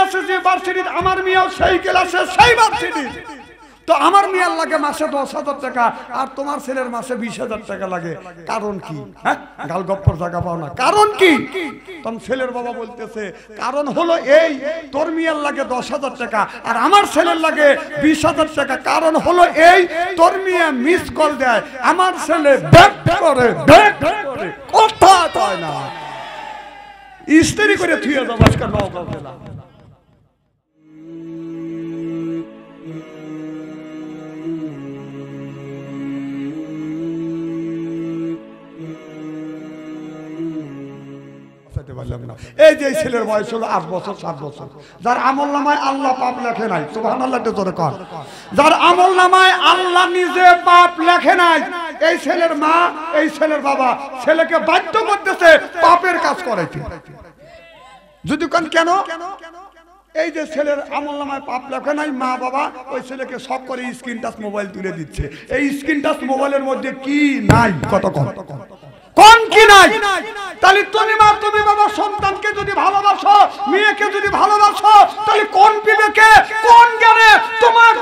ক্লাসে যে ভার্সিটি আমার মেয়েও সেই ক্লাসে সেই ভার্সিটি তো আমার মেয়ের লাগে মাসে 10,000 টাকা আর তোমার ছেলের মাসে 20,000 টাকা লাগে কারণ কি হ্যাঁ গাল গপ্পর জায়গা পাও না কারণ কি তখন ছেলের বাবা বলতেছে কারণ হলো এই তোর মেয়ের লাগে 10,000 টাকা আর আমার ছেলের লাগে 20,000 টাকা কারণ হলো এই তোর মেয়ে মিস কল দেয় আমার ছেলে ব্যাক করে কথা কয় না ইস্ত্রি করে থুয়ে দাও আজকে নওগাঁ জেলা এই যে ছেলের বয়স হলো 8 বছর 7 বছর যার আমলনামায় আল্লাহ পাপ লেখে নাই সুবহানাল্লাহ তোরে কর যার আমলনামায় আল্লাহ নিজে পাপ লেখে নাই এই ছেলের মা এই ছেলের বাবা ছেলেকে বাধ্য করতেছে পাপের কাজ করাইতে যদি কোন কেন এই যে ছেলের আমলনামায় পাপ লেখে নাই মা বাবা ওই ছেলেকে শখ করে স্ক্রিন টাচ মোবাইল তুলে দিচ্ছে এই স্ক্রিন টাচ মোবাইলের মধ্যে কি নাই কত কোন কি নাই তাহলে তুমি মা তুমি বাবা সন্তানকে যদি ভালোবাসো মেয়েকে যদি ভালোবাসো তাহলে কোন বিবেকে কোন জ্ঞানে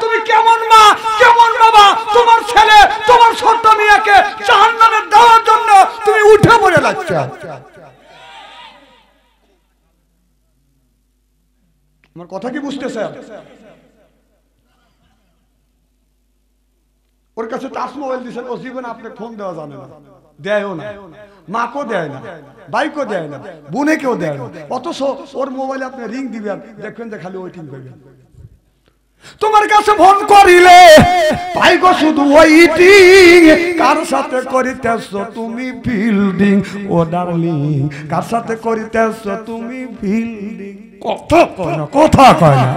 তুমি কেমন মা কেমন বাবা তোমার ছেলে তোমার ছোট মেয়েকে জাহান্নামে দেওয়ার জন্য তুমি উঠে পড়ে যাচ্ছ আমার কথা কি বুঝতেছেন ওর কাছে টাচ মোবাইল দিয়েছেন ও জীবনে আপনি ফোন দেওয়া জানে না দেয়ও না মাকেও দেয় না বাইকও দেয় না বোনেকেও দেয় না অথচ ওর মোবাইলে আপনি রিং দিবেন দেখবেন যে খালি ওয়েটিং করবেন তোমার কাছে ফোন করিলে পাইগো শুধু ওয়েটিং কার সাথে করিতেছো তুমি ফিল্ডিং ও ডার্লিং কার সাথে করিতেছো তুমি ফিল্ডিং কথা কয় না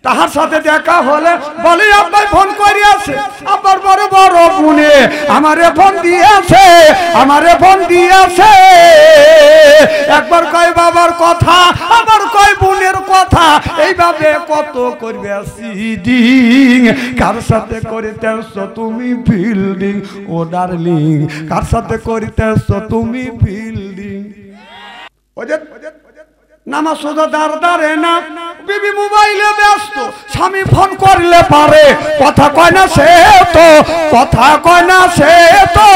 তাহার সাথে দেখা হলে বলে আপনার ফোন করিয়াছে আবার বড় বড় বোনে আমারে ফোন দিয়েছে একবার কয় বাবার কথা আবার কয় বোনের কথা এইভাবে কত করবে সিডিং কার সাথে করিতেছো তুমি ফিল্ডিং ও ডার্লিং কার সাথে করিতেছো তুমি ফিল্ডিং নামাজ সোজা দাঁড়ে না বিবি মোবাইলে ব্যস্ত স্বামী ফোন করলে পারে কথা কয় না সে তো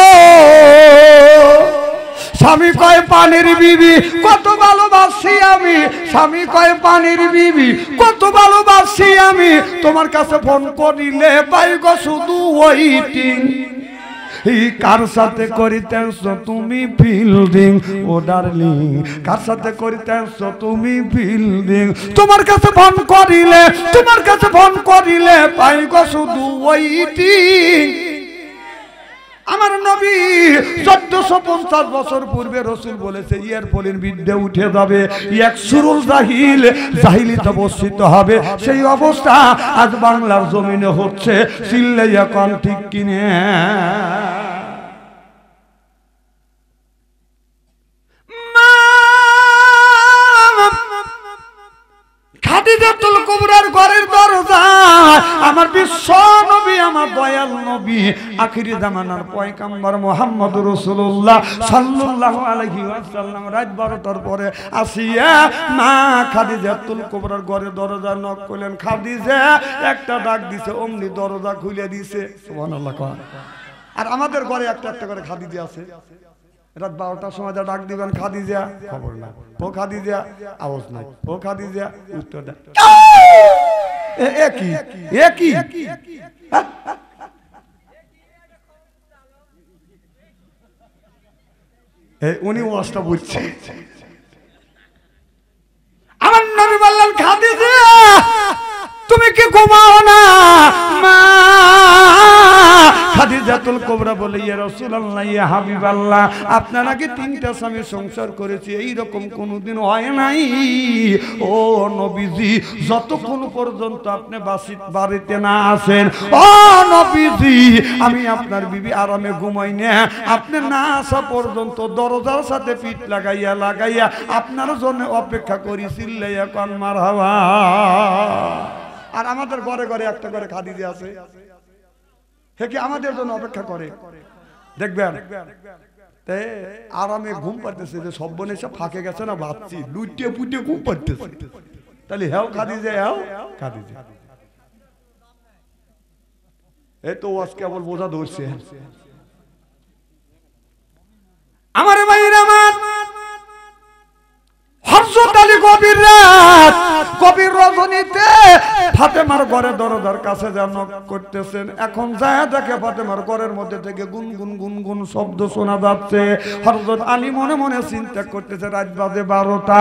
স্বামী কয় পানির বিবি কত ভালোবাসি আমি স্বামী কয় পানির বিবি কত ভালোবাসি আমি তোমার কাছে ফোন করিলে পাইগো শুধু ওয়েটিং কার সাথে করিতেছো তুমি ফিল্ডিং ও ডার্লিং কার সাথে করিতেছো তুমি ফিল্ডিং তোমার কাছে ফোন করিলে পাইগো শুধু ওয়েটিং আমার নবী 1450 বছর পূর্বে রাসূল বলেছে ইয়ারফলের বিদ্যা উঠে যাবে এক সুরুল জাহিলিতে বর্ষিত হবে সেই অবস্থা আজ বাংলার জমিনে হচ্ছে চিল্লাইয়া কোন ঠিক কিনে খাদিজাতুল কুবরার ঘরের দরজা আমার বিশ্ব নবী আমার দয়াল নবী আখিরি জামানার পয়গম্বর মুহাম্মদুর রাসূলুল্লাহ সাল্লাল্লাহু আলাইহি ওয়াসাল্লাম রাত 12টার পরে আসিয়া মা খাদিজাতুল কুবরার ঘরের দরজা নক করলেন খাদিজা একটা ডাক দিছে অমনি দরজা খুলে দিয়েছে সুবহানাল্লাহ আর আমাদের ঘরে একটা একটা করে খাদিজা আছে রাত 12টার সময় যা ডাক দিবেন খাদিজা খবর না ও খাদিজা আওয়াজ নাই ও খাদিজা উত্তর দেয় একই উনি ওয়াজটা বুঝছে আমার নবী বললেন খাদিজা তুমি কি ঘুমাও না মা খাদিজাতুল কুবরা বলে ইয়া রাসূলুল্লাহ ইয়া হাবিবাল্লাহ আপনারা কি তিনটা স্বামী সংসার করেছে এই রকম কোনোদিন হয় নাই ও নবীজি যতক্ষণ পর্যন্ত আপনি বাড়িতে না আসেন ও নবীজি আমি আপনার বিবি আরামে ঘুমাই না আপনি না আসা পর্যন্ত দরজার সাথে পিঠ লাগাইয়া আপনার জন্য অপেক্ষা করি চিল্লাইয়া কোন মারহাবা আর আমাদের ঘরে ঘরে একটা করে খাদিজা আছে হে কি আমাদের জন্য অপেক্ষা করে দেখবেন আরামে ঘুম পাড়তেছে, যে সব বোন এসে ফাঁকে গেছে না বাচ্চি লুটিয়ে পুটিয়ে ঘুম পাড়তেছে। তাহলে হ্যাঁ খাদিজা, হ্যাঁ খাদিজা। এই তো আজকে আবার বোঝা ধরছে। আমার ভাইরা আমার, হযরত আলী গভীর রাত, গভীর রজনীতে ফাতেমার ঘরে দরজার কাছে যেন করতেছেন। এখন যায় দেখে ফাতেমার ঘরের মধ্যে থেকে গুনগুন গুনগুন শব্দ শোনা যাচ্ছে। হযরত আলী মনে মনে চিন্তা করতেছে, রাত বাজে 12টা,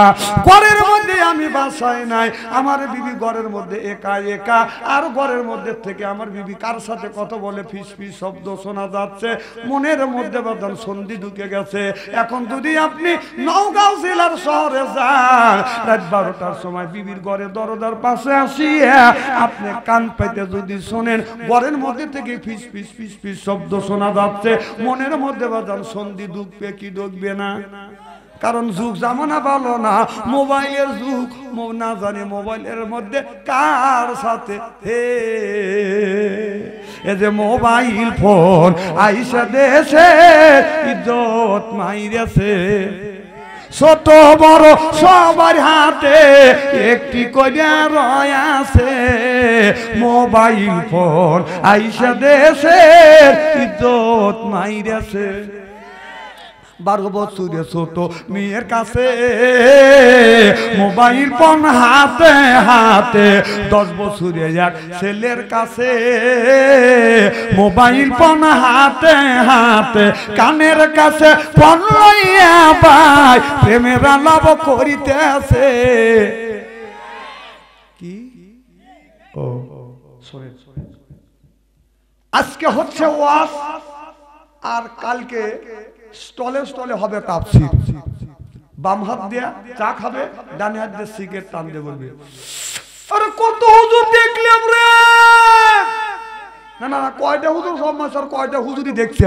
ঘরের মধ্যে আমি বাসায় নাই, আমার বিবি ঘরের মধ্যে একা একা, আর ঘরের মধ্যে থেকে আমার বিবি কার সাথে কথা বলে ফিস ফিস শব্দ শোনা যাচ্ছে। মনের মধ্যে বাদন সন্ধি ঢুকে গেছে। এখন যদি আপনি নওগাঁ জেলার শহরে যান, রাত 12টার সময় বিবির ঘরে দরজার পাশে আসিয়া আপনি কান পাইতে যদি শোনেন ঘরের মধ্যে থেকে ফিস ফিস ফিস ফিস শব্দ শোনা যাচ্ছে, মনের মধ্যে বাদন সন্ধি ঢুকবে কি ঢুকবে না? কারণ যুগ জামানা ভালো না, মোবাইলের যুগ, না জানি মোবাইলের মধ্যে কার সাথে এই যে মোবাইল ফোন আইসা দেশে ইজ্জত মাইরেছে। ছোট বড় সবার হাতে একটি করে রয়াছে মোবাইল ফোন আইসা দেশের ইজ্জত মাইরেছে। 12 বছরের ছোট মেয়ের কাছে মোবাইল ফোন হাতে হাতে, 10 বছরের এক ছেলের কাছে মোবাইল ফোন হাতে হাতে, কানের কাছে ফোন লইয়া ভাই প্রেমের আলাপ করিতেছে। কি ও শুনেন, আজকে হচ্ছে ওয়াজ, আর কালকে স্টলে স্টলে হবে তাফসীর। বাম হাত দিয়ে চা খাবে, ডান হাত দিয়ে সিগারেট টান দিয়ে বলবে, আরে কত হুজুর দেখলাম রে। না না, কয়টা হুজুর সব মাসার কয়টা হুজুরই দেখছে।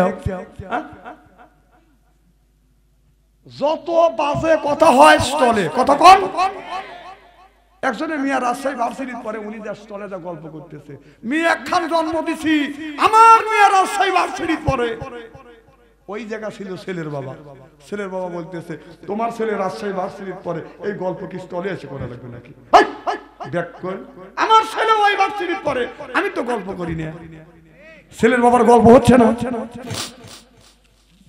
যত বাজে কথা হয় স্টলে, কথা কন। একজনের মিয়া রাজশাহী ভার্সিটির পরে উনি যা স্টলে যা গল্প করতেছে, মেয়ে একখান জন্ম দিছি, আমার মেয়ে রাজশাহী ভার্সিটির পরে। ওই জায়গা ছিল ছেলের বাবা। ছেলের বাবা বলতেছে, তোমার ছেলে রাজশাহী ভার্সিটির পরে এই গল্প কি স্টলে এসে করা লাগবে নাকি? দেখ আমার ছেলে ওই ভার্সিটির পরে, আমি তো গল্প করি না। ছেলের বাবার গল্প হচ্ছে না।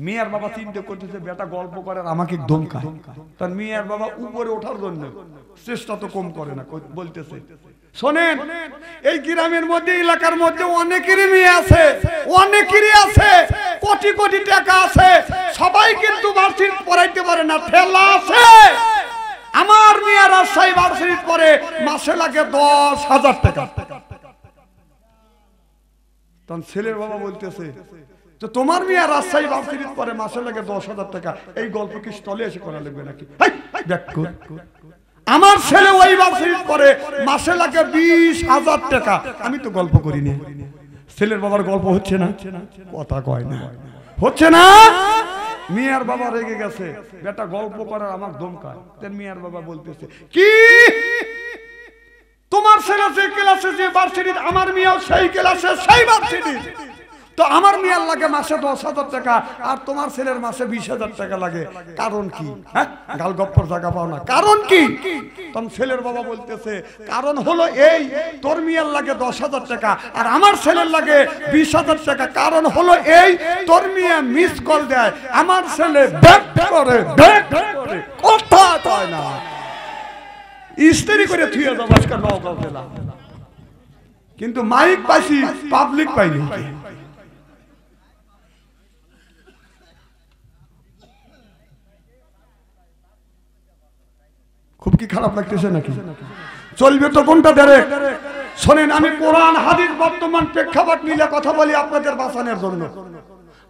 মিয়ার বাবা চিন্তা করতেছে, বেটা গল্প করে আর আমাকে ধমকায়। তার মিয়ার বাবা উপরে ওঠার জন্য চেষ্টা তো কম করে না, বলতেছে, শোনেন এই গ্রামের মধ্যে এলাকার মধ্যে অনেকেরই মেয়ে আছে, অনেকেরই আছে, কোটি কোটি টাকা আছে, সবাই কিন্তু ভার্সিটি পড়াইতে পারে না, ঠেলা আছে। আমার মেয়ে রাজশাহী ভার্সিটি পড়ে, মাসে লাগে 10,000 টাকা। তখন ছেলের বাবা বলতেছে, তো তোমার মেয়ে রাজশাহী ভার্সিটির পরে মাসে লাগে 10,000 টাকা, এই গল্প কি স্টলে এসে করা লাগবে নাকি? আমার ছেলে ওই ভার্সিটির পরে মাসে লাগে 20,000 টাকা, আমি তো গল্প করি না। ছেলের বাবার গল্প হচ্ছে না, কথা কয় না, হচ্ছে না। মিয়ার বাবা রেগে গেছে, বেটা গল্প করার আমার ধমকায়। মিয়ার বাবা বলতেছে, কি তোমার ছেলে যে ক্লাসে যে ভার্সিটি, আমার মেয়েও সেই ক্লাসে সেই ভার্সিটি, তো আমার মেয়ের লাগে মাসে 10,000 টাকা আর তোমার ছেলের মাসে 20,000 টাকা লাগে, কারণ কি? হ্যাঁ, গাল গপ্পর জায়গা পাও না, কারণ কি? তখন ছেলের বাবা বলতেছে, কারণ হলো এই, তোর মেয়ের লাগে 10,000 টাকা আর আমার ছেলের লাগে 20,000 টাকা। কারণ হলো এই, তোর মেয়ে মিস কল দেয়, আমার ছেলে ব্যাক করে, কথা কয় না, ইস্তেরি করে থুয়ে যাবো আজকে নওগাঁ জেলা। কিন্তু মাইক পাইছি, পাবলিক পাইনি। খুব কি খারাপ লাগতেছে নাকি? চলবে তো কোনটা ডাইরেক্ট? শোনেন, আমি কোরআন হাদিস বর্তমান প্রেক্ষাপট মিলে কথা বলি আপনাদের বাঁচানোর জন্য।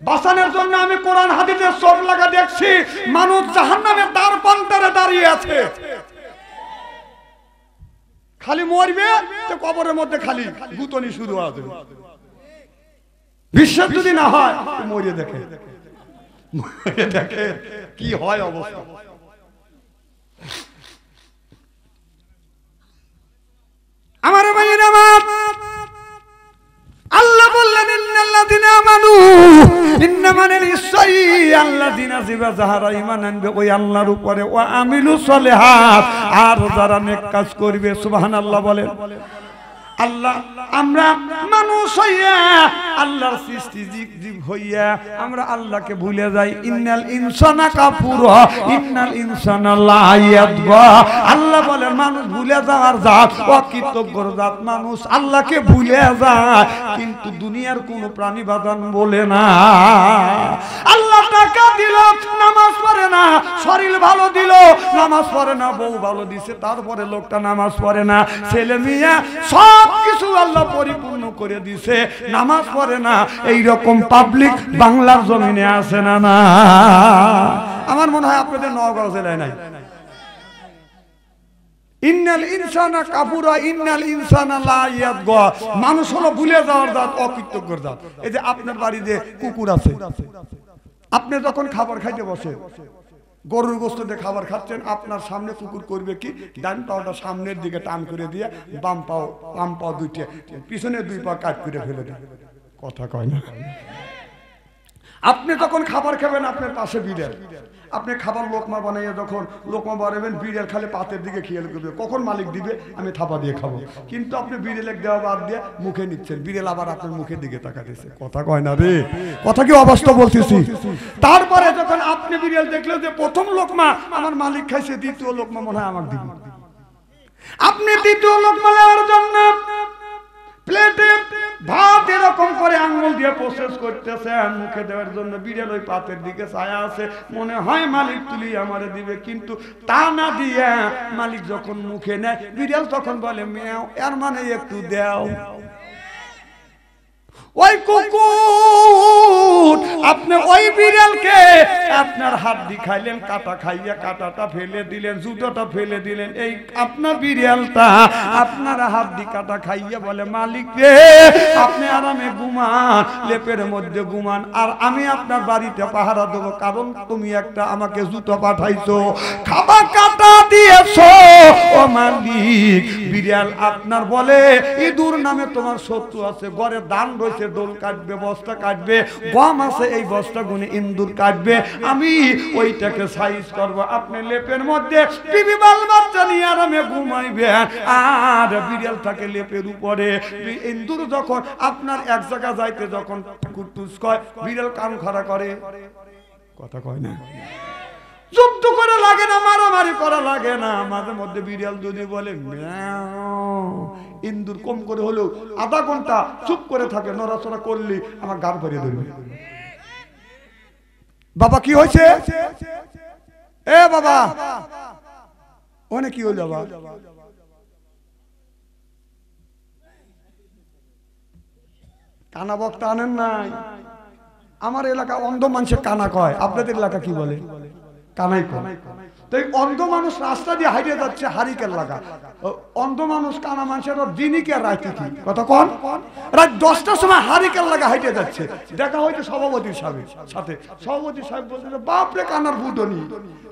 বাঁচানোর জন্য আমি কোরআন হাদিসের চোখ লাগা দেখছি, মানুষ জাহান্নামের দ্বার প্রান্তে দাঁড়িয়ে আছে, খালি মরবে তো কবরের মধ্যে খালি গুতনি শুরু হবে। বিশ্বাস যদি না হয় মরিয়ে দেখে, দেখে কি হয় অবস্থা। আমার ভাইয়ের আমার, আল্লাহ বললেন, ইন্নাল্লাযিনা আমানু, ইন্নামা নিশ্চয়ই আল্লাযিনা যাহারা ঈমান আনবে ওই আল্লাহর উপরে ওয়া আমিলুস সলিহাত আর যারা নেক কাজ করবে সুবহানাল্লাহ বলেন। আল্লাহ আমরা মানুষ হইয়া আল্লাহর সৃষ্টি জীব হইয়া আমরা আল্লাহকে ভুলে যাই। ইন্নাল ইনসানা কাফুর ইন্নাল ইনসানা লা ইয়াদবা। আল্লাহ বলেন মানুষ ভুলে যাওয়ার জাত, অকৃতজ্ঞর জাত মানুষ আল্লাহকে ভুলে যায়, কিন্তু দুনিয়ার কোন প্রাণী বাদান বলে না। আল্লাহ টাকা দিল নামাজ পড়ে না, শরীর ভালো দিল নামাজ পড়ে না, বউ ভালো দিছে তারপরে লোকটা নামাজ পড়ে না, ছেলে মেয়ে সব কিছু আল্লাহ পরিপূর্ণ করে দিছে নামাজ পড়ে না। এই রকম পাবলিক বাংলার জমিনে আছে না? না, আমার মনে হয় আপনাদের নওগাঁ জেলায় নাই। ইন্নাল ইনসানা কাফুরা ইন্নাল ইনসানা লা ইয়াদগা। মানুষ হলো ভুলে যাওয়ার জাত, অকৃতজ্ঞর জাত। এই যে আপনার বাড়িতে কুকুর আছে, আপনি যখন খাবার খাইতে বসে গরুর গোশত দিয়ে খাবার খাচ্ছেন, আপনার সামনে কুকুর করবে কি, ডান পাওটা সামনের দিকে টান করে দিয়ে বাম পাও দুইটা পিছনে দুই পা কাট করে ফেলে দেয়। কথা কয় না? আপনি যখন খাবার খাবেন আপনার পাশে বিড়াল, আপনি খাবার লোকমা বানাইয়া যখন লোকমা বানাবেন বিড়াল খালি পাতের দিকে খেয়াল করবে কখন মালিক দিবে আমি থাপা দিয়ে খাবো, কিন্তু আপনি বিড়ালের দেওয়া বাদ দিয়ে মুখে নিচ্ছেন, বিড়াল আবার আপনার মুখের দিকে তাকাতেছে। কথা কয় না রে? কথা কি অবাস্তব বলতেছি? তারপরে যখন আপনি বিড়াল দেখলেন যে প্রথম লোকমা আমার মালিক খাইছে, দ্বিতীয় লোকমা মনে হয় আমাকে দিবে, আপনি দ্বিতীয় লোকমা নেওয়ার জন্য প্লেটে ভাত এরকম করে আঙ্গুল দিয়ে প্রসেস করতেছেন মুখে দেওয়ার জন্য, বিড়াল ওই পাতের দিকে ছায়া আছে, মনে হয় মালিক তুলি আমারে দিবে, কিন্তু তা না দিয়ে মালিক যখন মুখে নেয় বিড়াল তখন বলে মেয়াও, এর মানে একটু দাও। ওই কুকুর আপনি ওই বিড়ালকে আপনার হাত দিয়ে খাইলেন, কাটা খাইয়া কাটাটা ফেলে দিলেন, জুতোটা ফেলে দিলেন, এই আপনার বিড়ালটা আপনার হাত দিয়ে কাটা খাইয়া বলে মালিক রে আপনি আরামে ঘুমান, লেপের মধ্যে ঘুমান, আর আমি আপনার বাড়িতে পাহারা দেবো, কারণ তুমি একটা আমাকে জুতো পাঠাইছো, খাবার কাটা দিয়েছো ও মালিক। বিড়াল আপনার বলে ইঁদুর নামে তোমার শত্রু আছে, ঘরে দান রয়েছে, দোল কাটবে, বস্তা কাটবে, গম আছে এই বস্তা গুনে ইন্দুর কাটবে, আমি ওইটাকে সাইজ করব, আপনি লেপের মধ্যে বিবি বাল বাচ্চা নিয়ে আরামে ঘুমাইবেন, আর বিড়াল থাকে লেপের উপরে। ইন্দুর যখন আপনার এক জায়গা যাইতে যখন কুটুস কয় বিড়াল কান খাড়া করে, কথা কয় না? যুদ্ধ করে লাগে না, মারামারি করা লাগে না, মাঝে মধ্যে বিড়াল যদি বলে ইন্দুর কম করে হলেও আধা ঘন্টা চুপ করে থাকে, নড়াচড়া করলে আমার গান ভরিয়ে ধরবে। বাবা কি হয়েছে? এ বাবা ওনে কি হইল? বাবা কানা বক্তা আনেন নাই? আমার এলাকা অন্ধ মানুষের কানা কয়, আপনাদের এলাকা কি বলে? কানাই কয়। তো এই অন্ধ মানুষ রাস্তা দিয়ে হাইটে যাচ্ছে, হারিকেল লাগা। অন্ধ মানুষ কানা মানুষের দিনই কে রাইতে কি? কথা কন? রাত 10টার সময় হারিকেল লাগা হাইটে যাচ্ছে, দেখা হয়তো সভাপতি সাহেবের সাথে, সভাপতি সাহেব বলছে বাপরে কানার বুটনি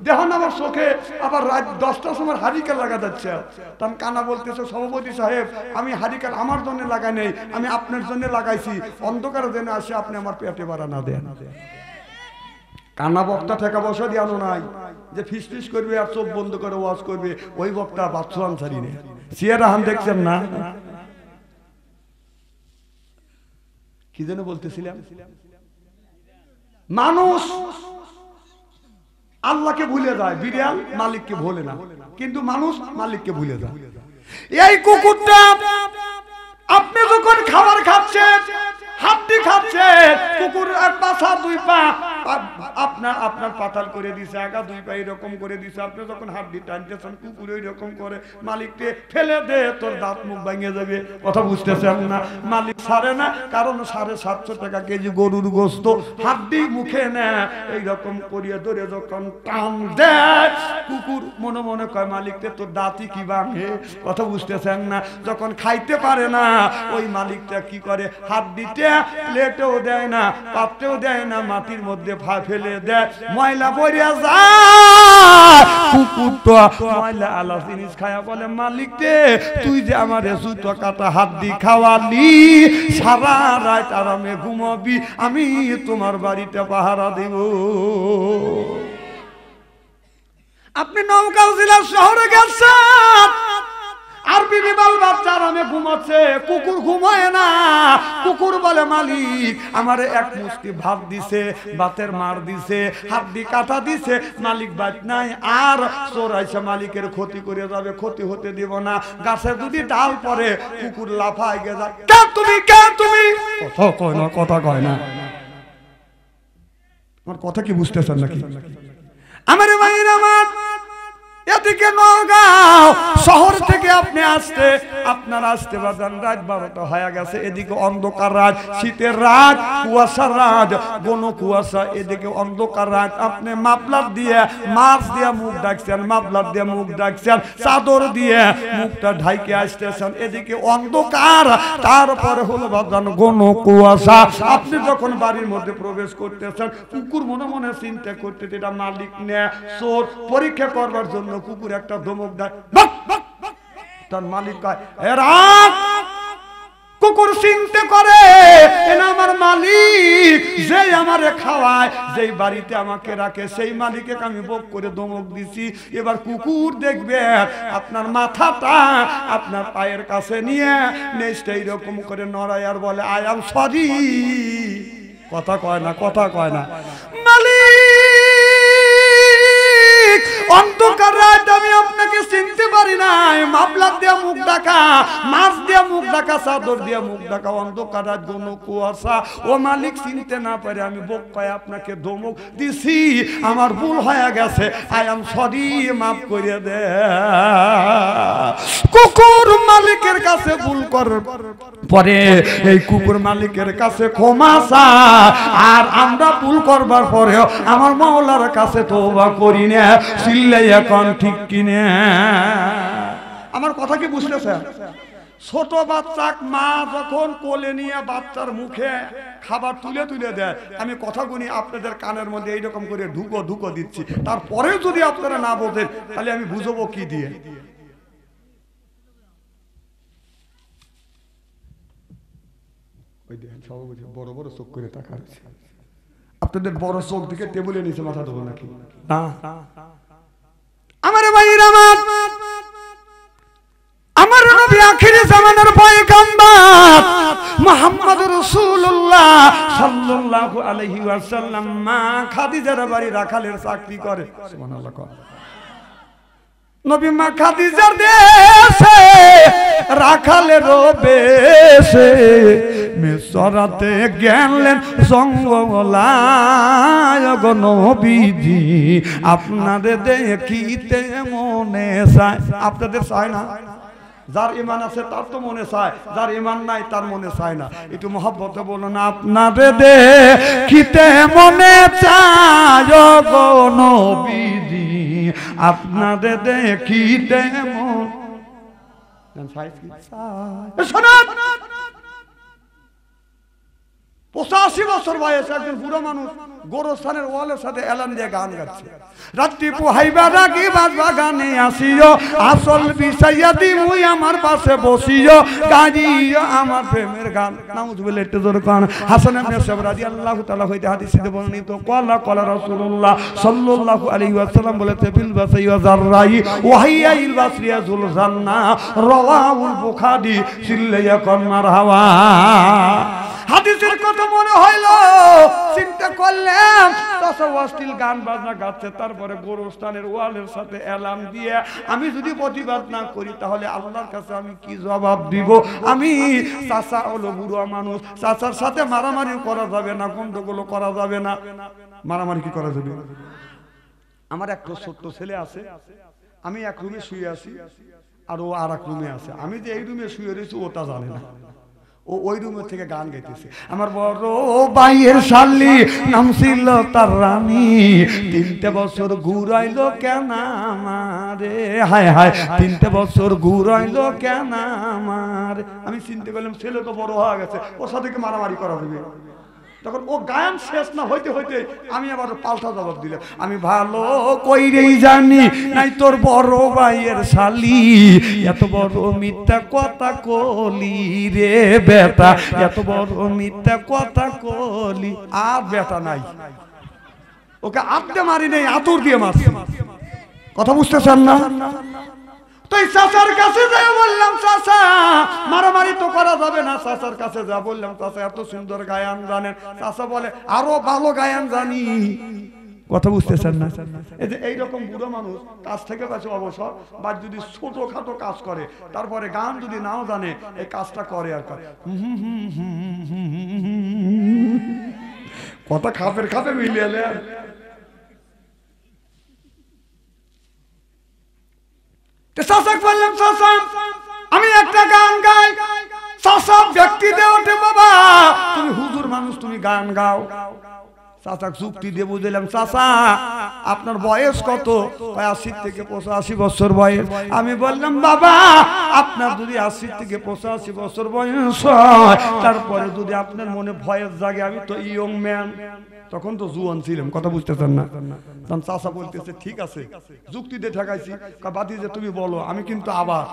দেখুন আমার চোখে, আবার রাত 10টার সময় হারিকেল লাগা যাচ্ছে। তখন কানা বলতেছে সভাপতি সাহেব আমি হারিকেল আমার জন্য লাগাই নেই, আমি আপনার জন্য লাগাইছি, অন্ধকার জন্য আসে আপনি আমার পেটে বাড়া না দেন। কানা বক্তা ঠেকা বসা দিয়ে আনো নাই যে ফিস ফিস করবে আর চোখ বন্ধ করে ওয়াজ করবে, ওই বক্তা বাচ্চু আনসারি নেই। সিয়ারা হান দেখছেন না? কি যেন বলতেছিলাম, মানুষ আল্লাহকে ভুলে যায়, বিড়াল মালিককে ভোলে না, কিন্তু মানুষ মালিককে ভুলে যায়। এই কুকুরটা আপনি যখন খাবার খাচ্ছেন, হাড্ডি খাচ্ছে, কুকুর এক পা দুই পা আপনার আপনার পাতাল করে দিছে, আগা দুই পা এরকম করে দিছে, আপনি যখন হাড্ডি টানতেছেন কুকুর এরকম করে, মালিককে ফেলে দে তোর দাঁত মুখ ভেঙে যাবে। কথা বুঝতেছেন না? মালিক ছাড়ে না, কারণ 750 টাকা কেজি গরুর গোস্ত হাড্ডি মুখে নেয়, এইরকম করিয়ে ধরে যখন টান দেয় কুকুর মনে মনে কয় মালিককে তোর দাঁতই কি ভাঙে। কথা বুঝতেছেন না? যখন খাইতে পারে না ওই মালিকটা কি করে, হাড্ডিটা প্লেটেও দেয় না, পাত্রেও দেয় না, মাটির মধ্যে মধ্যে ফেলে দেয়, ময়লা পড়িয়া যায়। কুকুর তো ময়লা আলা জিনিস খায়া বলে, মালিক রে তুই যে আমার জুতো কাটা হাত দি খাওয়ালি, সারা রাত আরামে ঘুমাবি, আমি তোমার বাড়িতে পাহারা দেব। আপনি নওগাঁ জেলার শহরে গেছেন, আর বিবি বাল বাচ্চা আরামে ঘুমাচ্ছে, কুকুর ঘুমায় না। কুকুর বলে, মালিক আমার এক মুষ্টি ভাত দিছে, ভাতের মার দিছে, হাত দি কাটা দিছে, মালিক বাদ নাই, আর চোর আইসা মালিকের ক্ষতি করে যাবে, ক্ষতি হতে দিব না। গাছে যদি ডাল পরে কুকুর লাফায় গে যায়, কে তুমি, কে তুমি? কথা কয় না, কথা কয় না। আমার কথা কি বুঝতেছেন নাকি? আমার ভাইরা আমার, এদিকে নওগাঁ শহর থেকে আপনি আসতে, আপনার আসতে বাজান রাত 12টা হয়ে গেছে। এদিকে অন্ধকার রাত, শীতের রাত, কুয়াশার রাত, ঘন কুয়াশা, এদিকে অন্ধকার রাত। আপনি মাফলার দিয়ে, মাছ দিয়ে মুখ ডাকছেন, মাফলার দিয়ে মুখ ডাকছেন, চাদর দিয়ে মুখটা ঢাইকে আসতেছেন, এদিকে অন্ধকার, তারপরে হলো বাজান ঘন কুয়াশা। আপনি যখন বাড়ির মধ্যে প্রবেশ করতেছেন, কুকুর মনে মনে চিন্তা করতে, এটা মালিক নে চোর, পরীক্ষা করবার জন্য কুকুর একটা ধমক দেয়, তার মালিক কয়, কুকুর চিন্তা করে এটা আমার মালিক, যে আমারে খাওয়ায়, যেই বাড়িতে আমাকে রাখে, সেই মালিকে আমি বক করে ধমক দিছি। এবার কুকুর দেখবে আপনার মাথাটা আপনার পায়ের কাছে নিয়ে নেক্সট এইরকম করে নড়ায় আর বলে, আই এম সরি। কথা কয় না, কথা কয় না। মালিক, অন্ধকার রাত আমি আপনাকে চিনতে পারি নাই, মাফলার দিয়ে মুখ ঢাকা, মাছ দিয়ে মুখ ঢাকা, চাদর দিয়ে মুখ ঢাকা, অন্ধকার রাত, ঘন কুয়াশা। ও মালিক, চিনতে না পারে আমি বক পায় আপনাকে ধমক দিছি, আমার ভুল হয়ে গেছে, আই এম সরি, মাফ করে দে। কুকুর মালিকের কাছে ভুল করার পরে এই কুকুর মালিকের কাছে ক্ষমা চায়, আর আমরা ভুল করবার পরে আমার মাওলার কাছে তওবা করি না। চিল্লাই এখন ঠিক কিনে? আমার কথা কি বুঝতেছেন? ছোট বাচ্চা মা যখন কোলে নিয়ে বাচ্চার মুখে খাবার তুলে তুলে দেয়, আমি কথা গুনি আপনাদের কানের মধ্যে এইরকম করে ঢুকো ঢুকো দিচ্ছি, তারপরেও যদি আপনারা না বোঝেন তাহলে আমি বুঝবো কি দিয়ে? ওই দেখেন সব বড় বড় চোখ করে তাকাচ্ছে। আপনাদের বড় চোখ দিকে টেবিলে নিচে মাথা দেবো নাকি? না। আমার ভাইরা আমার নবী আখিরি জামানার পয়গম্বর মুহাম্মদ রাসূলুল্লাহ সাল্লাল্লাহু আলাইহি ওয়াসাল্লাম মা খাদিজার বাড়ি রাখালের চাকরি করে। সুবহানাল্লাহ। নবী মা খাদিজার দেশে রাখালের বেশে মিসরাতে গেলেন জঙ্গলায় গো নবীজি, আপনাদের দেখিতে মনে চায়। আপনাদের চায় না? যার ইমান আছে তার তো মনে চায়, যার ইমান নাই তার মনে চায় না। একটু মহব্বতে বলুন, আপনাদের দেখিতে মনে চায় গো নবীজি, আপনাদের দেখিতে মন চায়। 85 বছর বয়স একজন বুড়ো মানুষ গোরস্থানের ওয়ালের সাথে এলান দিয়ে গান গাচ্ছে, রাত্রি পোহাইবা রাগি বাজবা গানে আসিও, আসল বিষাইয়া দিমুই আমার পাশে বসিও, গাইও আমার প্রেমের গান। নাউজুবিল্লাহ। একটু জোরে কান। হাসান ইবনে সাহেব রাদিয়াল্লাহু তাআলা হইতে হাদিসে বর্ণিত, ক্বালা ক্বালা রাসূলুল্লাহ সাল্লাল্লাহু আলাইহি ওয়াসাল্লাম বলেছে, ফিল বাসাই ওয়া জাররাই ওয়া হিয়াইল বাসরিয়া যুল জান্নাহ, রাওয়াহুল বুখারী। সিল্লাইয়া কোন মারহাবা। হাদিসের কথা মনে হইল, চিন্তা করলাম অশ্লীল গান বাজনা গাচ্ছে, তারপরে গোরস্থানের ওয়ালের সাথে এলান দিয়ে আমি যদি প্রতিবাদ না করি তাহলে আল্লাহর কাছে আমি কি জবাব দিব? আমি চাচা হলো বুড়ো মানুষ, চাচার সাথে মারামারি করা যাবে না, গন্ডগোল করা যাবে না। মারামারি কি করা যাবে? আমার একটা ছোট্ট ছেলে আছে, আমি এক রুমে শুয়ে আছি আর ও আর এক রুমে আছে। আমি যে এই রুমে শুয়ে রয়েছি ওটা জানে না, ও ওই রুমের থেকে গান গাইতেছে। আমার বড় ভাইয়ের শালি নাম ছিল তার রানী, 3টে বছর ঘুরাইলো কেন আমারে, হায় হায় 3টে বছর ঘুরাইলো কেন আমারে। আমি চিন্তা করলাম ছেলে তো বড় হয়ে গেছে, ওর সাথে কি মারামারি করা যাবে? তখন ও গায়ান শেষ না হইতে হইতে আমি আবার পাল্টা জবাব দিলাম, আমি ভালো কইরেই জানি নাই তোর বড় ভাইয়ের শালি এত বড় মিথ্যা কথা কলি রে বেটা, এত বড় মিথ্যা কথা কলি। আর বেটা নাই, ওকে আত্মে মারি নেই, আতুর দিয়ে মারছি। কথা বুঝতেছেন না? তো চাচার কাছে যাই বললাম, চাচা মারামারি তো করা যাবে না। চাচার কাছে যা বললাম, চাচা এত সুন্দর গায়ান জানেন। চাচা বলে আরো ভালো গায়ান জানি। কথা বুঝতেছেন না? এই যে এইরকম বুড়ো মানুষ কাজ থেকে পাচ্ছে অবসর বা যদি ছোটখাটো কাজ করে, তারপরে গান যদি নাও জানে, এই কাজটা করে আর করে কথা খাপের খাপে মিলিয়ে। বললাম চাচা আমি একটা গান গাই। চাচা ব্যক্তি দিয়ে ওঠে, বাবা তুমি হুজুর মানুষ, তুমি গান গাও। চাচা যুক্তি দিয়ে বুঝলাম, চাচা আপনার বয়স কত? 80 থেকে 85 বছর বয়স। আমি বললাম বাবা আপনার যদি 80 থেকে 85 বছর বয়স হয়, তারপরে যদি আপনার মনে ভয়েস জাগে, আমি তো ইয়ং ম্যান, তখন তো জুয়ান ছিলাম। কথা বুঝতেছেন না? তখন চাচা বলতেছে ঠিক আছে, যুক্তি দিয়ে ঠেকাইছি। বাদি যে তুমি বলো, আমি কিন্তু আবার।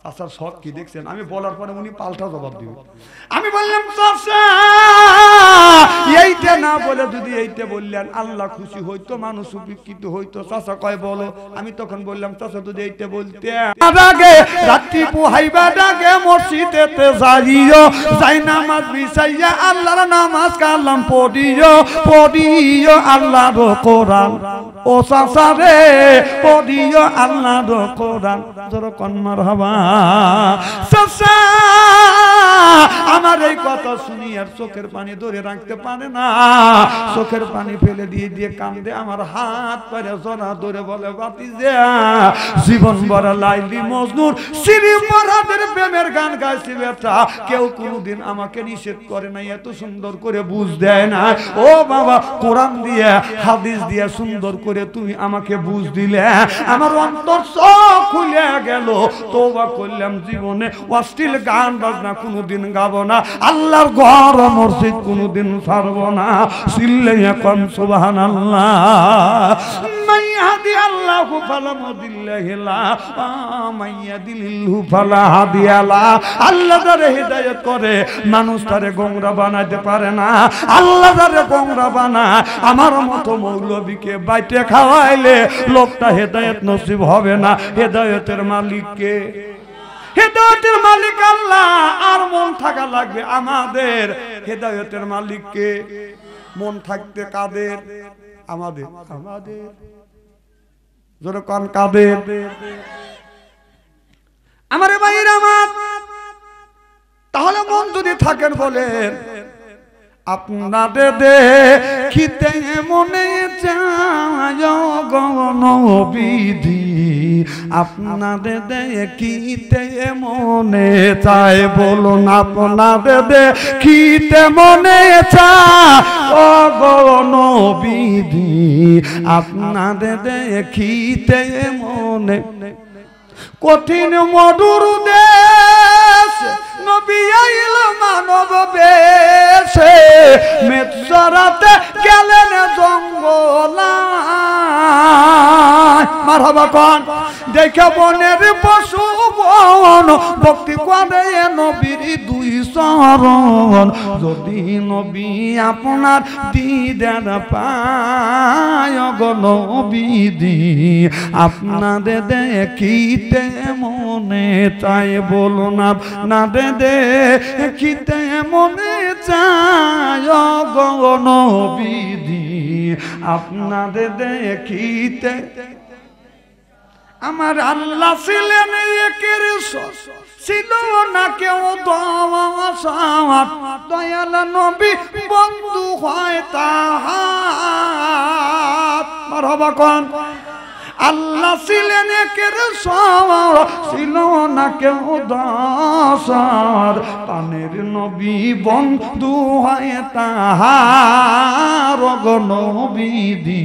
চাচার শখ কি দেখছেন? আমি বলার পরে উনি পাল্টা জবাব দিবে। আমি বললাম চাচা এইটা না বলে যদি এইটা বললেন আল্লাহ খুশি হইতো, মানুষ উপকৃত হইতো। চাচা কয় বলো। আমি তখন বললাম চাচা যদি এইটা বলতে আগে রাত্রি পোহাইবা ডাকে মসজিদেতে যাইও, যাই নামাজ বিছাইয়া আল্লাহর নামাজ কালাম পড়িও, পড়িও আল্লাহর কোরআন। ও চাচা রে পড়িও আল্লাহর কোরআন। জোরে কোন মারহাবা। চাচা আমার এই কথা শুনি আর চোখের পানি ধরে রাখতে পারে না, চোখের পানি ফেলে দিয়ে দিয়ে কান্দে। আমার হাত পারে জনা ধরে বলে বাতিজা জীবন বড় লাইলি মজনুর শ্রী মরাদের প্রেমের গান গাইছি বেটা, কেউ কোনদিন আমাকে নিষেধ করে নাই, এত সুন্দর করে বুঝ দেয় না। ও বাবা কোরআন দিয়ে হাদিস দিয়ে সুন্দর করে তুমি আমাকে বুঝ দিলে, আমার অন্তর চোখ খুলে গেল। তওবা করলাম, জীবনে অশ্লীল গান বাজনা কোনদিন গাবো না, আল্লাহর ঘর মসজিদ কোনদিন ছাড়বো না। চিল্লাইয়া কোন সুবহানাল্লাহ। মাইয়াদি আল্লাহু ফালা মুদিল্লাহি লাহু মাইয়াদিলহু ফালা হাদিয়া লাহু। আল্লাহ যারে হিদায়াত করে মানুষ তারে গোমরা বানাইতে পারে না। আল্লাহ যারে গোমরা বানায়, আমার মতো মৌলবীকে বাইতে খাওয়াইলে লোকটা হেদায়েত নসিব হবে না। হেদায়েতের মালিক কে? হেদায়েতের মালিক আল্লাহ। আর মন থাকা লাগবে আমাদের। হেদায়েতের মালিক কে? মন থাকতে কাদের? আমাদের। আমাদের জোরে কোন কাদের? আমারে ভাইরা আমার, তাহলে মন যদি থাকেন বলেন আপনাদের দেখিতে মনে চায় গো নবীজি, আপনাদের দেখিতে মনে চায়। বলুন আপনাদের দেখিতে মনে চায় গো নবীজি, আপনাদের দেখিতে মনে। কঠিন মধুর দেশ নবী আইল মানব বেশে, মেছরাতে গেলেন জঙ্গলায়। মারহাবা কোন? দেখে বনের পশু বন ভক্তি করে নবীর দুই চরণ। যদি নবী আপনার দিদার পায় গো নবীজি, আপনাদের দেখিতে মনে চায়। বলুন আপনাদের দেখিতে মনে চায় গো নবীজি, আপনাদের দেখিতে। আমার আল্লাহ ছিলেন একের ছিল না কেউ দয়াত, দয়াল নবী বন্ধু হয় তাহার। মারহাবা কোন? আল্লাহ ছিলেন একের ছিল না কেউ দশার, পানের নবী বন্ধু হয় তাহার গো নবীজি,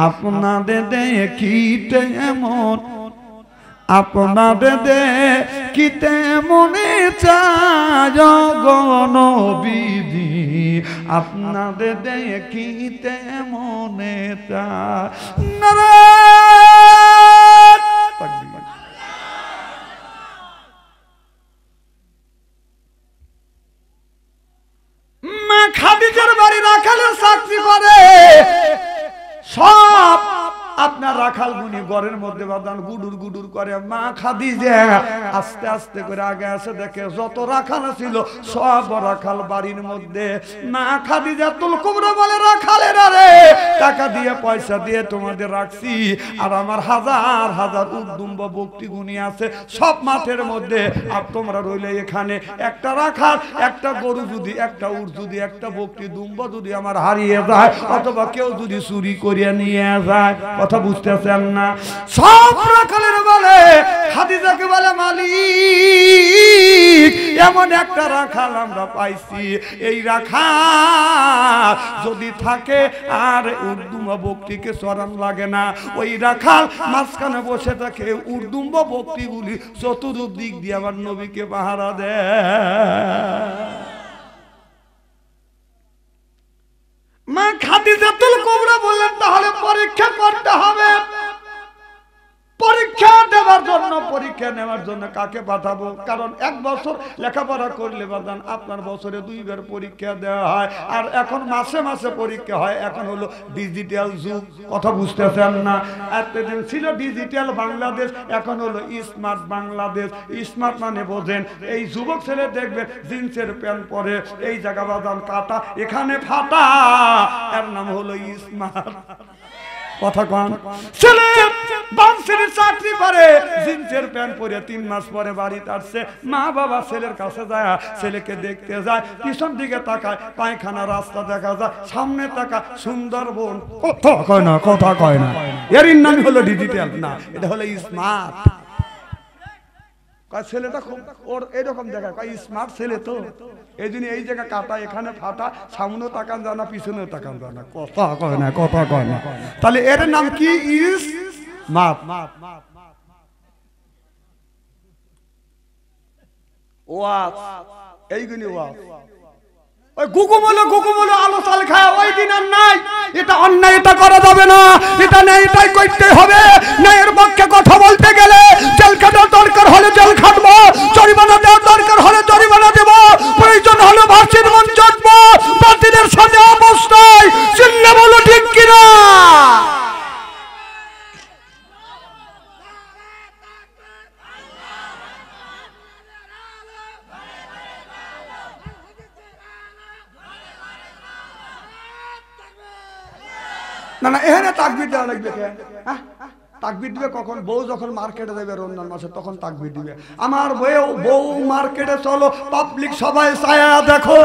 আপনাদের দেখিতে এমন, আপনাদের দেখিতে মনে চায় গো নবীজি, আপনাদের দেখিতে মনে চায়। মা খাদিজার বাড়ি রাখালের চাকরি করে, সব আপনার রাখাল গুনি ঘরের মধ্যে বাদান গুডুর গুডুর করে। মা খাদিজা আস্তে আস্তে করে আগে আসে, দেখে যত রাখাল ছিল সব রাখাল বাড়ির মধ্যে। মা খাদিজা তুল কুবরা বলে, রাখালেরা রে, টাকা দিয়ে পয়সা দিয়ে তোমাদের রাখছি, আর আমার হাজার হাজার উদ্দুম্ব বকটি গুনি আছে সব মাঠের মধ্যে, আর তোমরা রইলে এখানে। একটা রাখাল, একটা গরু যদি, একটা উট যদি, একটা বকটি দুম্ব যদি আমার হারিয়ে যায়, অথবা কেউ যদি চুরি করিয়া নিয়ে যায়, কথা বুঝতেছেন না? সব রাখালের বলে, খাদিজাকে বলে, মালিক এমন একটা রাখাল আমরা পাইছি, এই রাখাল যদি থাকে আর উর্দুম্বা বকটিকে চড়ান লাগে না, ওই রাখাল মাঝখানে বসে থাকে, উর্দুম্বা বকটিগুলি চতুর্দিক দিয়ে আমার নবীকে পাহারা দেয়। মা খাদিজাতুল কুবরা বললেন, তাহলে পরীক্ষা করতে হবে। পরীক্ষা দেওয়ার জন্য, পরীক্ষা নেওয়ার জন্য কাকে পাঠাবো? কারণ এক বছর লেখাপড়া করলে বাদান আপনার বছরে 2 বার পরীক্ষা দেওয়া হয়, আর এখন মাসে মাসে পরীক্ষা হয়। এখন হলো ডিজিটাল যুগ, কথা বুঝতেছেন না? এতদিন ছিল ডিজিটাল বাংলাদেশ, এখন হলো স্মার্ট বাংলাদেশ। স্মার্ট মানে বোঝেন, এই যুবক ছেলে দেখবেন জিন্সের প্যান্ট পরে, এই জায়গা বাদান কাটা, এখানে ফাটা, এর নাম হলো স্মার্ট। কথা কন, ছেলে বাংসের চাকরি করে, জিন্সের প্যান্ট পরে 3 মাস পরে বাড়িতে আসছে। মা বাবা ছেলের কাছে যায়, ছেলেকে দেখতে যায়, পিছন দিকে তাকায়, পায়খানা রাস্তা দেখা যায়, সামনে তাকা সুন্দরবন। কথা কয় না, কথা কয় না। এর নাম হলো ডিজিটাল না, এটা হলো স্মার্ট। ছেলেটা খুব ওর এরকম দেখায়, স্মার্ট ছেলে তো, এই জন্য এই জায়গা কাটা, এখানে ফাটা, সামনেও তাকান যায় না, পিছনেও তাকান যায় না। কথা কয় না, কথা কয় না। তাহলে এর নাম কি? স্মার্ট। ওয়াজ, এইগুলি ওয়াজ। ওই গুকুমলো আলো চাল খায়, ওই দিন আর নাই। এটা অন্যায়, এটা করা যাবে না, এটা নেই, এটাই করতে হবে। ন্যায়ের পক্ষে কথা বলতে গেলে জেল খাটার দরকার হলে জেল খাটবো, জরিমানা দেওয়ার দরকার হলে জরিমানা দেব, প্রয়োজন হলে ভাষীর মন চাটবো, বাতিলের সাথে অবস্থায়। চিল্লে বলো ঠিক কিনা? না না, এখানে তাকবীর দেওয়া লাগবে। তাকবীর দিবে কখন? বউ যখন মার্কেটে যাবে রমজান মাসে, তখন তাকবীর দিবে। আমার বউ মার্কেটে চলো, পাবলিক সবাই ছায়া দেখো,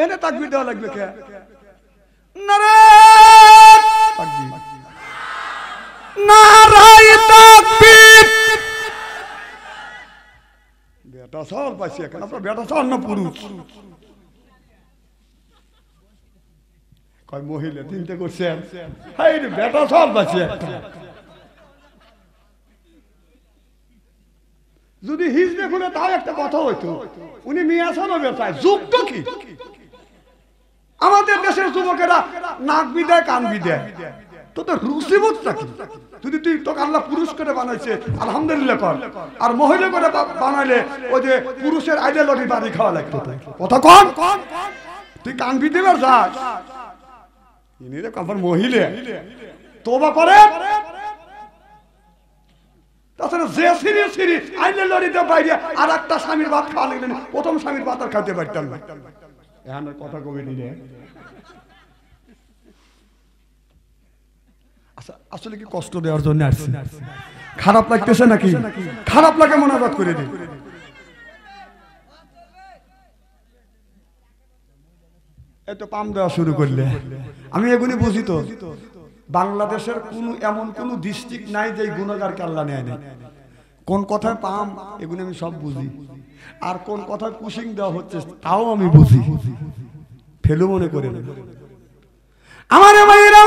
এনে তাকবীর দেওয়া লাগবে। কে নারায়ে তাকবীর, নারায়ে তাকবীর। বেটা সল পাইছি এখন, আপনার বেটা সল না পুরুষ? কয় মহিলা চিন্তা করছেন, বেটা সব বাঁচিয়ে একটা। যদি হিজড়ে খুলে তাও একটা কথা হইতো, উনি মেয়ে আসানো বেচায়। যুক্ত কি আমাদের দেশের যুবকেরা? নাক বিদায়, কান বিদায়। তোদের রুচিবোধটা কি? যদি তুই তোকে আল্লাহ পুরুষ করে বানাইছে, আলহামদুলিল্লাহ কর। আর মহিলা করে বানাইলে ওই যে পুরুষের আইডিয়ালজি বাড়ি খাওয়া লাগতো। কথা কন, তুই কান বিদেবে যাস, মহিলা তোবা করে। তাছাড়া যে সিরি আইলে লড়িতে বাইরে আর একটা স্বামীর ভাত খাওয়া লাগলেন, প্রথম স্বামীর ভাত আর খাইতে পারতাম না। এখন কথা কবি নিলে আসলে কি কষ্ট দেওয়ার জন্য আসছে? খারাপ লাগতেছে নাকি? খারাপ লাগে মোনাজাত করে দিই। এত পাম দেওয়া শুরু করলে আমি এগুলি বুঝি তো। বাংলাদেশের কোন এমন কোন ডিস্ট্রিক্ট নাই যে গুণাগারকে আল্লাহ নেয় না। কোন কথায় পাম এগুলি আমি সব বুঝি, আর কোন কথায় পুশিং দেওয়া হচ্ছে তাও আমি বুঝি। ফেলু মনে করে না আমার ভাইয়েরা।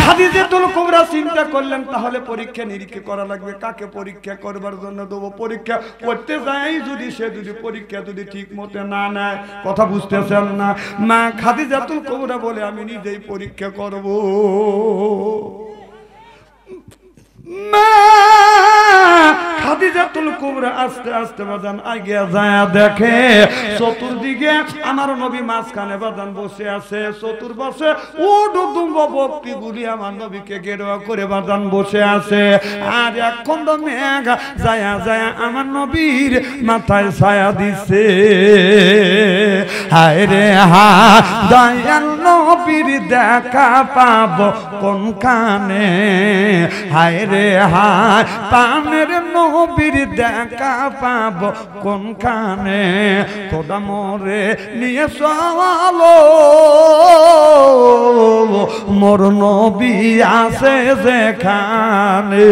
খাদিজাতুল কুবরা তোমরা চিন্তা করলেন তাহলে পরীক্ষা নিরীক্ষা করা লাগবে, কাকে পরীক্ষা করবার জন্য দেবো? পরীক্ষা করতে যাই যদি সে যদি পরীক্ষা যদি ঠিক মতো না নেয়, কথা বুঝতেছেন না? মা খাদিজাতুল কুবরা বলে আমি নিজেই পরীক্ষা করব। মা খাদিজাতুল কুবরা আস্তে আস্তে বাজান আগে যায় দেখে চতুর্দিকে আমার নবী মাঝখানে বাজান বসে আছে, চতুর্পাশে উট দুম্ব বকরিগুলি আমার নবীকে ঘেরাও করে বাজান বসে আছে। আর এক খন্ড মেঘ যায় যায় আমার নবীর মাথায় ছায়া দিছে। হায় রে হা দয়াল নবীর দেখা পাবো কোন কানে, হায় রে হায় পানের নবীর দেখা পাবো কোন কানে, খোদা মোরে নিয়ে চলো মোর নবী আছে যেখানে।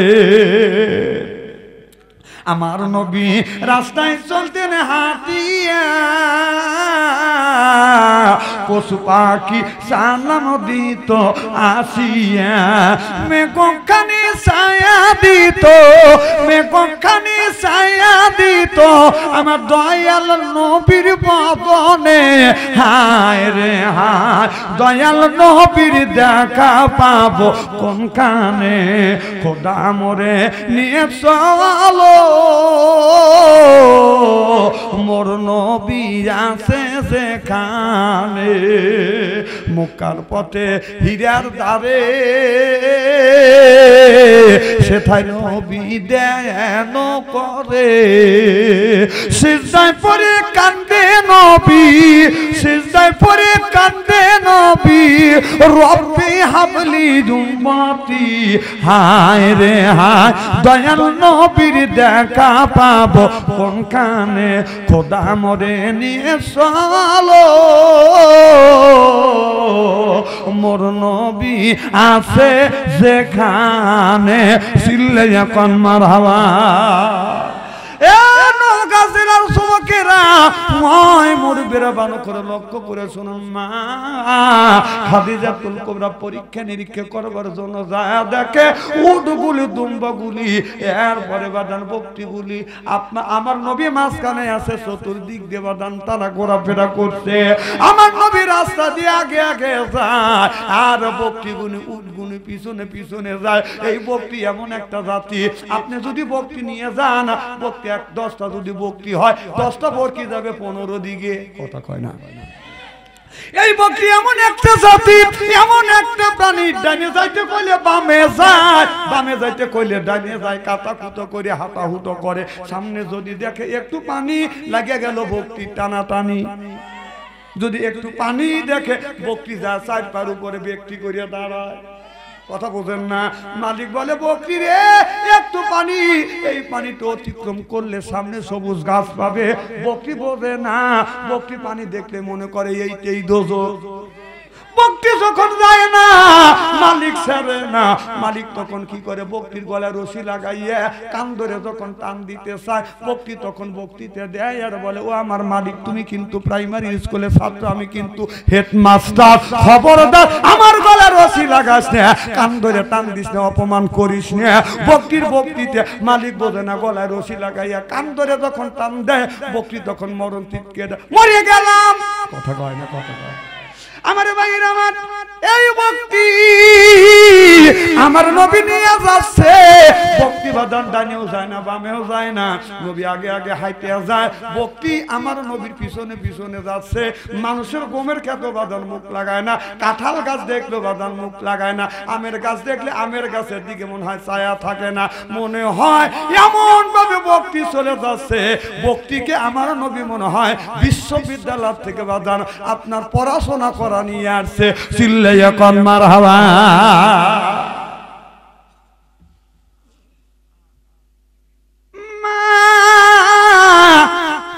আমার নবী রাস্তায় চলতেন হাঁটিয়া, পশু পাখি সালাম দিত আসিয়া, মেঘখানি ছায়া দিত, মেঘখানি ছায়া দিত আমার দয়াল নবীর বদনে। হায় রে হায় দয়াল নবীর দেখা পাবো কোন কানে, খোদা মোরে নিয়ে চলো মোর নবী আছে যেখানে। মক্কার পথে হীরার দ্বারে সেথায় নবী দেন করে, সিজদায় পড়ে কান্দে নবী, সিজদায় পড়ে কান্দে নবী, রব্বি হাবলি উম্মতি। হায় রে হায় দয়াল নবীর দেখা পাবো কোন কানে, খোদা মোরে নিয়ে চলো মোর নবী আছে যেখানে। চিল্লে এখন মারহাবা। লক্ষ্য করে শুনুন মা খাদিজাতুল কুবরা পরীক্ষা নিরীক্ষা করবার জন্য যায় দেখে উটগুলি দুম্বাগুলি, এরপরে বাদান বকরিগুলি আমার নবী মাঝখানে আছে, চতুর্দিক দিয়ে বাদান তারা ঘোরাফেরা করছে। আমার নবী রাস্তা দিয়ে আগে আগে যায় আর বকরিগুলি উটগুলি পিছনে পিছনে যায়। এই বকরি এমন একটা জাতি, আপনি যদি বকরি নিয়ে যান, বকরি 10টা যদি বকরি হয় 10টা বকরি যাবে 15 দিকে, কথা কয় না? এই বকরি এমন একটা জাতি, এমন একটা প্রাণী, ডানে যাইতে কইলে বামে যায়, বামে যাইতে কইলে ডানে যায়, কাটা কুতো করে হাঁটা হুটো করে। সামনে যদি দেখে একটু পানি লাগে গেল বকরি টানাটানি, যদি একটু পানি দেখে বকরি যা 4 পার উপরে ব্যক্তি করিয়া দাঁড়ায়, কথা বোঝেন না? মালিক বলে বকরি রে একটু পানি, এই পানিটা অতিক্রম করলে সামনে সবুজ গাছ পাবে। বকরি বোঝে না, বকরি পানি দেখলে মনে করে এইটাই দোজখ। বকরি যখন যায় না মালিক ছাড়ে না, মালিক তখন কি করে বকরির গলায় রশি লাগাইয়া কান ধরে যখন টান দিতে চায়, বকরি তখন বকরিতে দেয় আর বলে ও আমার মালিক তুমি কিন্তু প্রাইমারি স্কুলে ছাত্র, আমি কিন্তু হেডমাস্টার, খবরদার আমার গলায় রশি লাগাস না, কান ধরে টান দিস না, অপমান করিস না। বকরির বকরিতে মালিক বোঝে না, গলায় রশি লাগাইয়া কান ধরে যখন টান দেয় বকরি তখন মরণ চিৎকে দেয়, মরে গেলাম, কথা কয় না? কথা কয় আমার ভাইয়ের আমার এই বকরি আমার নবী নিয়ে যাচ্ছে। বকরি বাদান ডানেও যায় না বামেও যায় না, নবী আগে আগে হাইতে যায়, বকরি আমার নবীর পিছনে পিছনে যাচ্ছে। মানুষের গমের খেত বাদান মুখ লাগায় না, কাঁঠাল গাছ দেখলে বাদান মুখ লাগায় না, আমের গাছ দেখলে আমের গাছের দিকে মনে হয় ছায়া থাকে না, মনে হয় এমন ভাবে বকরি চলে যাচ্ছে। বকরিকে আমার নবী মনে হয় বিশ্ববিদ্যালয় থেকে বাদান আপনার পড়াশোনা করা নিয়ে আসছে। চিল্লাইয়া কোন মারহাবা।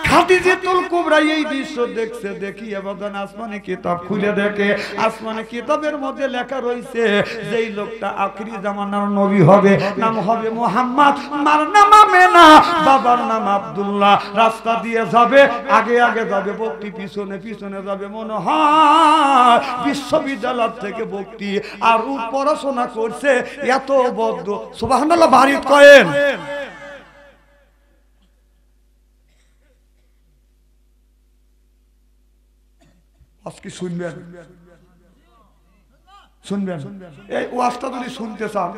খাদিজাতুল কুবরা এই দৃশ্য দেখছে, দেখিয়া গিয়ে বাজান আসমানি কিতাব খুলে দেখে আসমানি কিতাবের মধ্যে লেখা রয়েছে যেই লোকটা আখিরি জামানার নবী হবে নাম হবে মুহাম্মদ, মার নাম আমেনা, বাবার নাম আব্দুল্লাহ। রাস্তা দিয়ে যাবে, আগে আগে যাবে বক্তি, পিছনে পিছনে যাবে মনে হয় বিশ্ববিদ্যালয় থেকে বক্তি, আর পড়াশোনা করছে এত বদ্ধ। সুবহানাল্লাহ বাড়িতে কয়েন। আজকে শুনবেন শুনবেন এই ওয়াজটা যদি শুনতে চান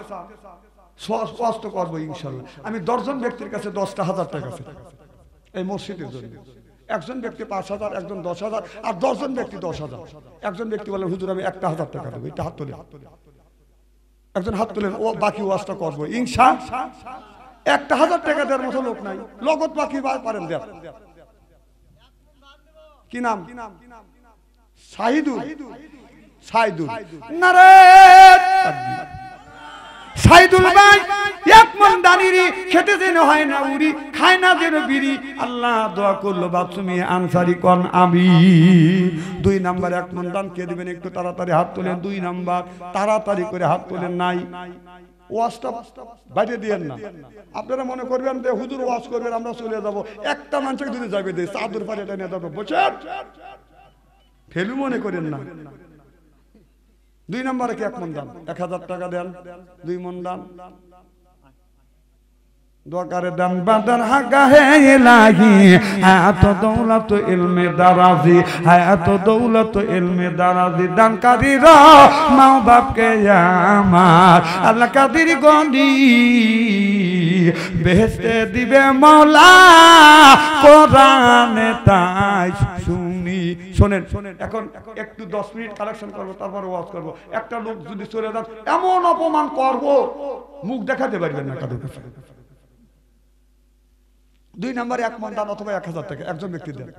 স্পষ্ট করবো ইনশাল্লাহ। আমি 10 জন ব্যক্তির কাছে 10,000 টাকা আছে এই মসজিদের জন্য। একজন ব্যক্তি 5,000, একজন 10,000, আর 10 জন ব্যক্তি 10,000। একজন ব্যক্তি বলেন হুজুর আমি 1,000 টাকা দেবো, এটা হাত তোলেন। একজন হাত তোলেন, ও বাকি ওয়াজটা করবো ইনশাআল্লাহ। 1,000 টাকা দেওয়ার মতো লোক নাই, লগত বাকি পারেন দেন। কি নাম? সাইদুল। সাইদুল নারে সাইদুল ভাই এক মন দানিরি খেতে যেন হয় না উড়ি, খায় না যেন বিড়ি। আল্লাহ দোয়া করলো বাথরুমে আনসারি কোন আমি 2 নাম্বার 1 মন দান কে দিবেন একটু তাড়াতাড়ি হাত তোলেন। 2 নাম্বার তাড়াতাড়ি করে হাত তোলেন। নাই ওয়াজটা বাইরে দিয়েন না। আপনারা মনে করবেন যে হুজুর ওয়াজ করবেন আমরা চলে যাব, একটা মানুষকে যদি যাবে দেয় চাদর পারে এটা নিয়ে যাবো, বসেন ফেলু মনে করেন না। 2 নম্বরে কি 1 মন দান 1,000 টাকা দেন, 2 মন দান দোকারে দান বাদার হাগা হে ইলাহি হায়াত দৌলত ইলমে দারাজি, হায়াত দৌলত ইলমে দারাজি। দানকারীরা মা বাপকে আমার আল্লাহ কাদির গনি বেহেশতে দিবে মাওলা কোরআনে তাই শুনি। শোনেন এখন একটু 10 মিনিট কালেকশন করবো, তারপর ওয়াজ করবো। একটা লোক যদি চলে যান এমন অপমান করবো মুখ দেখাতে পারবেন না কাদের কাছে। 2 নম্বরে 1 মন দান অথবা 1,000 টাকা একজন ব্যক্তি দেন।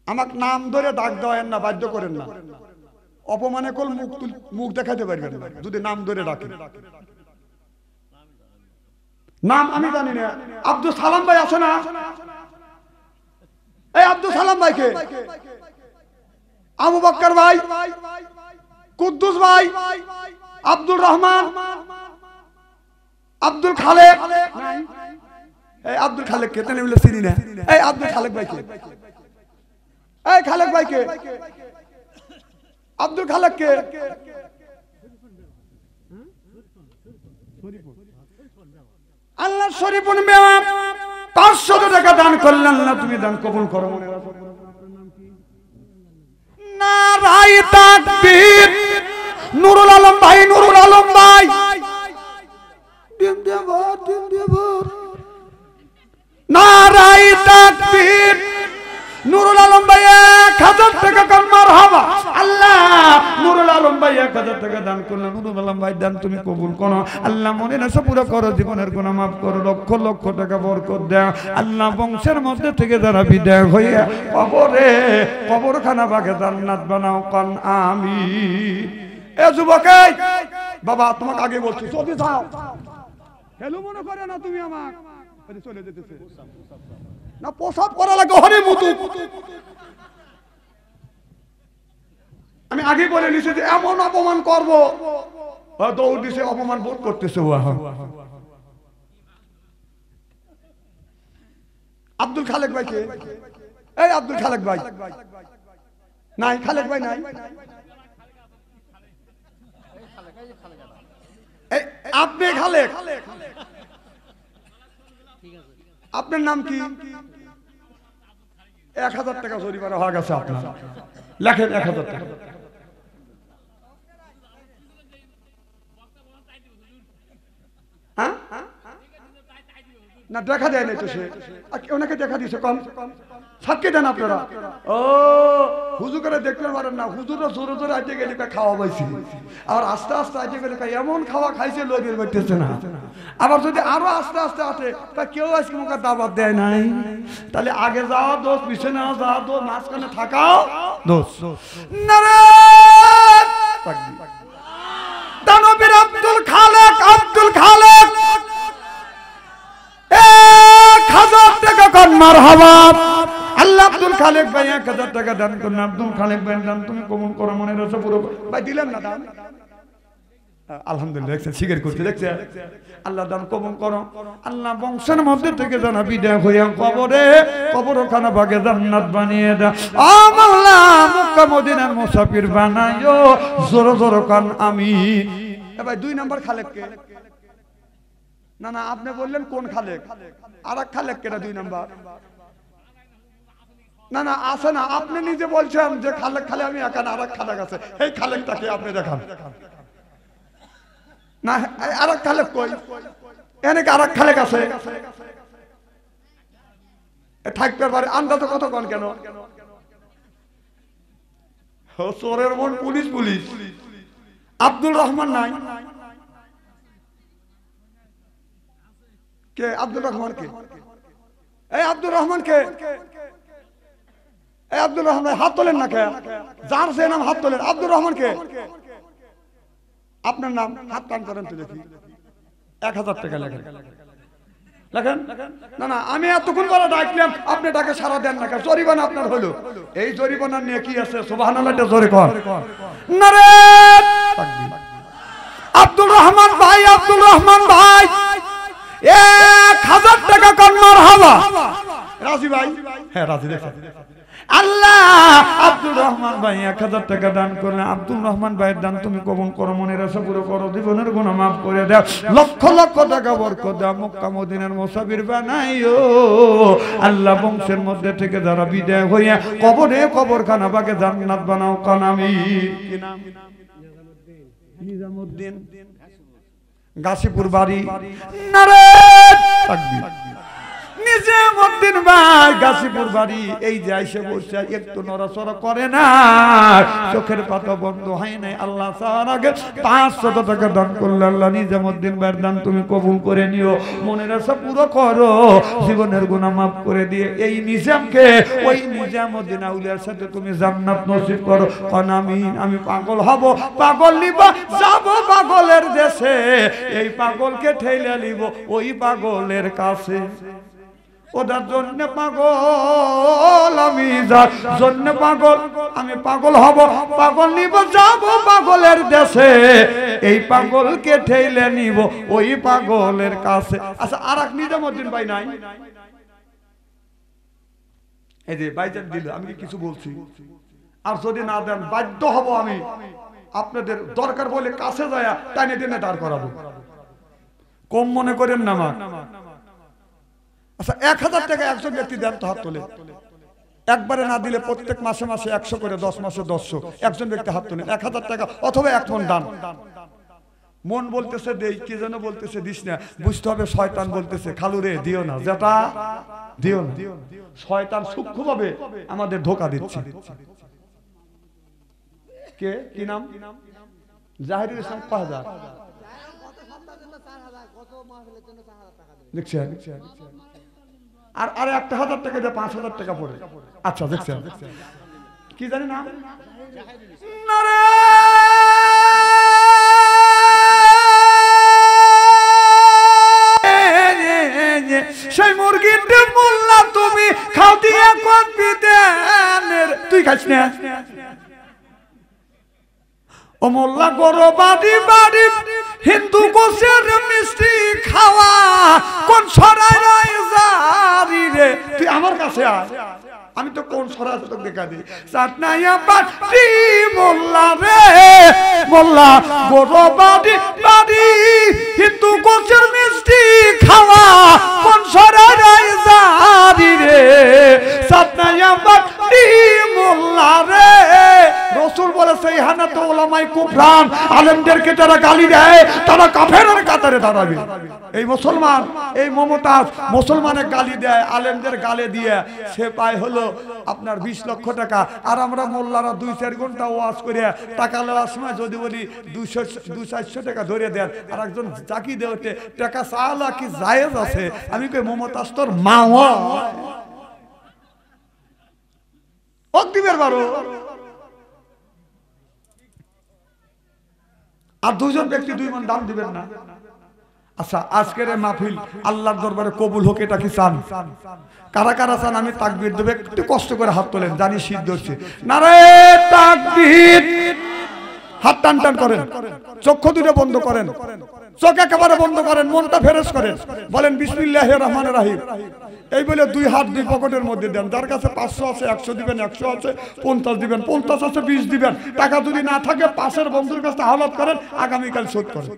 আমাকে নাম ধরে ডাক দেওয়েন না, বাধ্য করেন না। অপমানে কল মুখ দেখাতে পারবেন না যদি নাম ধরে ডাকেন। নাম আমি জানি না। আব্দুল সালাম ভাই আছে না? এই আব্দুল সালাম ভাইকে, আবু বকর ভাই, কুদ্দুস ভাই, আব্দুল রহমান, আব্দুল খালেক। এই আব্দুল খালেক কে তেনে বলে চিনি না। এই আব্দুল খালেক ভাইকে, এই খালেক ভাইকে, আব্দুল খালেক কে? আল্লাহ শরীফুন মেওয়া 500 টাকা দান করলেন। আল্লাহ তুমি দান কবুল করো। মনে রাখো নারায়ে তাকবীর। নুরুল আলম ভাই, নুরুল আলম ভাই দিন দেব নারায়ে তাকবীর। নুরুল আলম ভাই 1,000 টাকা কাল মারহাবা। আল্লাহ নুরুল আলম ভাই 1,000 টাকা দান করলেন। নুরুল আলম ভাই দান তুমি কবুল করো। আল্লাহ মনে না সব পুরো করো, জীবনের গুনাহ মাফ করো, লক্ষ লক্ষ টাকা বরকত দাও। আল্লাহ বংশের মধ্যে থেকে যারা বিদায় হয়ে কবরে কবরখানা বাগে জান্নাত বানাও কান আমিন। এ যুবক বাবা তোমাকে আগে বলছি চলে যাও। হেলো মনে করে না তুমি আমাকে চলে যেতেছে না, প্রসাব করা লাগে হরে মতো। আমি আগে বলে নিছি যে এমন অপমান করবো, দৌড় দিছে অপমান বোধ করতেছে। আব্দুল খালেক ভাই কে? এই আব্দুল খালেক ভাই নাই, খালেক ভাই নাই। আপনি খালেক, আপনার নাম কি? 1,000 টাকা জরিমানা হয়ে গেছে আপনার। লেখেন 1,000 টাকা। না দেখা দেয় নাই তো সে, ওনাকে দেখা দিয়েছে কম সাক্ষী দেন আপনারা। ও হুজুর করে দেখতে পারেন না, হুজুরও জোরে জোরে আইতে গেলে খাওয়া পাইছি, আর আস্তে আস্তে আইতে গেলে এমন খাওয়া খাইছে লই বের করতেছে না। আবার যদি আরো আস্তে আস্তে আসে তা কেউ আজকে মুখে দাবাত দেয় নাই, তাহলে আগে যাওয়া দোষ, পিছনে যাওয়া দোষ, মাঝখানে থাকাও দোষ। দানবীর আব্দুল খালেক, আব্দুল খালেক 1,000 টাকা কন মারহাবা। আল্লাহ আব্দুল খালেক ভাই 1000 টাকা দান করুন। আব্দুল খালেক ভাই দান তুমি কবুল করো, মনে রয়েছে পুরো ভাই দিলেন না দান, আলহামদুলিল্লাহ দেখছেন স্বীকার করতে, দেখছেন আল্লাহ দান কবুল করো। আল্লাহ বংশের মধ্যে থেকে জানা বিদায় হইয়া কবরে কবরখানা ভাগে জান্নাত বানিয়ে দাও। ও মাওলা মক্কা মদিনার মুসাফির বানাইও, জোরে জোরে কান আমিন। এ ভাই 2 নাম্বার খালেক কে? না না আপনি বললেন কোন খালেক? আরেক খালেক কেটা 2 নাম্বার? না না আছে না, আপনি নিজে বলছেন যে খালেক খালে আমি একা, আরেক খালেক আছে, এই খালেকটাকে আপনি দেখান না। আরেক খালেক কই? এনে আরেক খালেক আছে থাকতে পারে, আন্দাজে কত কোন কেন? চোরের মন পুলিশ পুলিশ। আব্দুল রহমান নাই কে? আব্দুল রহমান কে? এই আব্দুল রহমান কে? এই আব্দুল রহমান হাত তোলেন না কে? যার সে নাম হাত তোলেন। আব্দুল রহমান কে? আপনার নাম হাত টান করেন তো দেখি। 1000 টাকা লেখেন, লেখেন। না না আমি এতক্ষণ বলা ডাকলাম, আপনি ডাকে সারা দেন না, জরিমানা আপনার হলো। এই জরিমানা নিয়ে কি আছে? সুবহানাল্লাহ জোরে কর নারে তাকবীর। আব্দুল রহমান ভাই, আব্দুল রহমান ভাই 1000 টাকা কোন মারহাবা। রাজি ভাই? হ্যাঁ রাজি। দেখেন আল্লাহ আব্দুল রহমান ভাই 1000 টাকা দান করলেন। আব্দুল রহমান ভাইয়ের দান তুমি কবুল করো, মনের আশা পুরো করো, জীবনের গুনাহ মাফ করে দাও, লক্ষ লক্ষ টাকা বরকত দাও, মক্কা মদিনার মুসাফির বানাইও। আল্লাহ বংশের মধ্যে থেকে যারা বিদায় হইয়া কবরে কবরখানা ভাগে জান্নাত বানাও কান আমিন। কি নাম? নিজামউদ্দিন, গাজীপুর বাড়ি। নারে তাকবীর। নিজামউদ্দিন ভাই গাজীপুর বাড়ি। এই যে আইসে বসে একটু নড়াচড়া করে না, চোখের পাতা বন্ধ হয় নাই। আল্লাহ চাওয়ার আগে 500 টাকা দান করলে আল্লাহ নিজামউদ্দিন ভাইয়ের দান তুমি কবুল করে নিও, মনের আশা পুরো করো, জীবনের গুনাহ মাফ করে দিয়ে এই নিজামকে ওই নিজামউদ্দিন আউলিয়ার সাথে তুমি জান্নাত নসিব করো কান আমিন। আমি পাগল হব, পাগল নিব, যাব পাগলের দেশে, এই পাগলকে ঠেলে নিব ওই পাগলের কাছে। ওটার জন্য পাগল আমি, যার জন্য পাগল আমি, পাগল হব, পাগল নিব, যাব পাগলের দেশে, এই পাগলকে ঠেলে নিব ওই পাগলের কাছে। আচ্ছা আর এক নিজামউদ্দিন ভাই নাই? এই যে ভাইজান দিল, আমি কিছু বলছি, আর যদি না দেন বাধ্য হব আমি আপনাদের দরকার বলে কাছে যায় টানে টেনে দাঁড় করাবো। কম মনে করেন না মা। আচ্ছা 1000 টাকা একজন ব্যক্তি দেন তো, হাত তোলে। একবারে না দিলে প্রত্যেক মাসে মাসে 100 করে, 10 মাসে 100, একজন ব্যক্তি হাত তোলেন। 1000 টাকা অথবা 1 মন দান। মন বলতেছে দেই, কি যেন বলতেছে দিস না, বুঝতে হবে শয়তান বলতেছে খালু রে দিও না, যেটা দিও না। শয়তান সূক্ষ্মভাবে আমাদের ধোঁকা দিচ্ছে। কে? কি নাম? জাহিরুল ইসলাম। 5000 দেখছেন? আর আরে 1000 টাকা দিয়ে 5000 টাকা পড়ে। আচ্ছা দেখছেন কি জানি নাম? সেই মুরগিটা মোল্লা তুমি খাও দিয়ে কোন বিদেনের, তুই খাইস না? ও মোল্লা গরো বাড়ি বাড়ি হিন্দু গোছের মিষ্টি খাওয়া, কোন সরাই জারি রে, তুই আমার কাছে আয়, আমি তো কোন সরাই তোকে দেখা দিই। চাটনাইয়া বাড়ি মোল্লা রে, মোল্লা গরো বাড়ি বাড়ি হিন্দু গোছের মিষ্টি খাওয়া, কোন সরাই জারি রে, চাটনাইয়া বাড়ি মোল্লা রে। রাসূল বলেছে ইহানা তো উলামায়ে কুফরান, আলেমদেরকে যারা গালি দেয় তারা কাফেরের কাতারে দাঁড়াবে। এই মুসলমান, এই মমতাজ মুসলমানের গালি দেয়, আলেমদের গালে দিয়ে সে পায় হলো আপনার 20 লক্ষ টাকা। আর আমরা মোল্লারা 2-4 ঘন্টা ওয়াজ করে টাকা নেওয়ার সময় যদি বলি 200-400 টাকা ধরে দেন, আর একজন জাকি দেওয়াতে টাকা চাওয়া কি জায়েজ আছে? আমি কই মমতাজ তোর মা অগ্নিবের বারো। আর 2 জন ব্যক্তি 2 মণ দান দিবেন না। আচ্ছা আজকের এই মাহফিল আল্লাহর দরবারে কবুল হোক, এটা কি চান? কারা কারা চান আমি তাকবীর দেব? একটু কষ্ট করে হাত তোলেন, জানি শীত ধরছে। নারে তাকবীর, হাত টান টান করেন, চক্ষু দুটো বন্ধ করেন, চোখ একেবারে বন্ধ করেন, মনটা ফ্রেশ করেন, বলেন বিসমিল্লাহির রহমানির রহিম। এই বলে দুই হাত দুই পকেটের মধ্যে দেন। যার কাছে 500 আছে 100 দিবেন, 100 আছে 50 দিবেন, 50 আছে 20 দিবেন। টাকা যদি না থাকে পাশের বন্ধুর কাছে হাওলাত করেন, আগামীকাল শোধ করেন।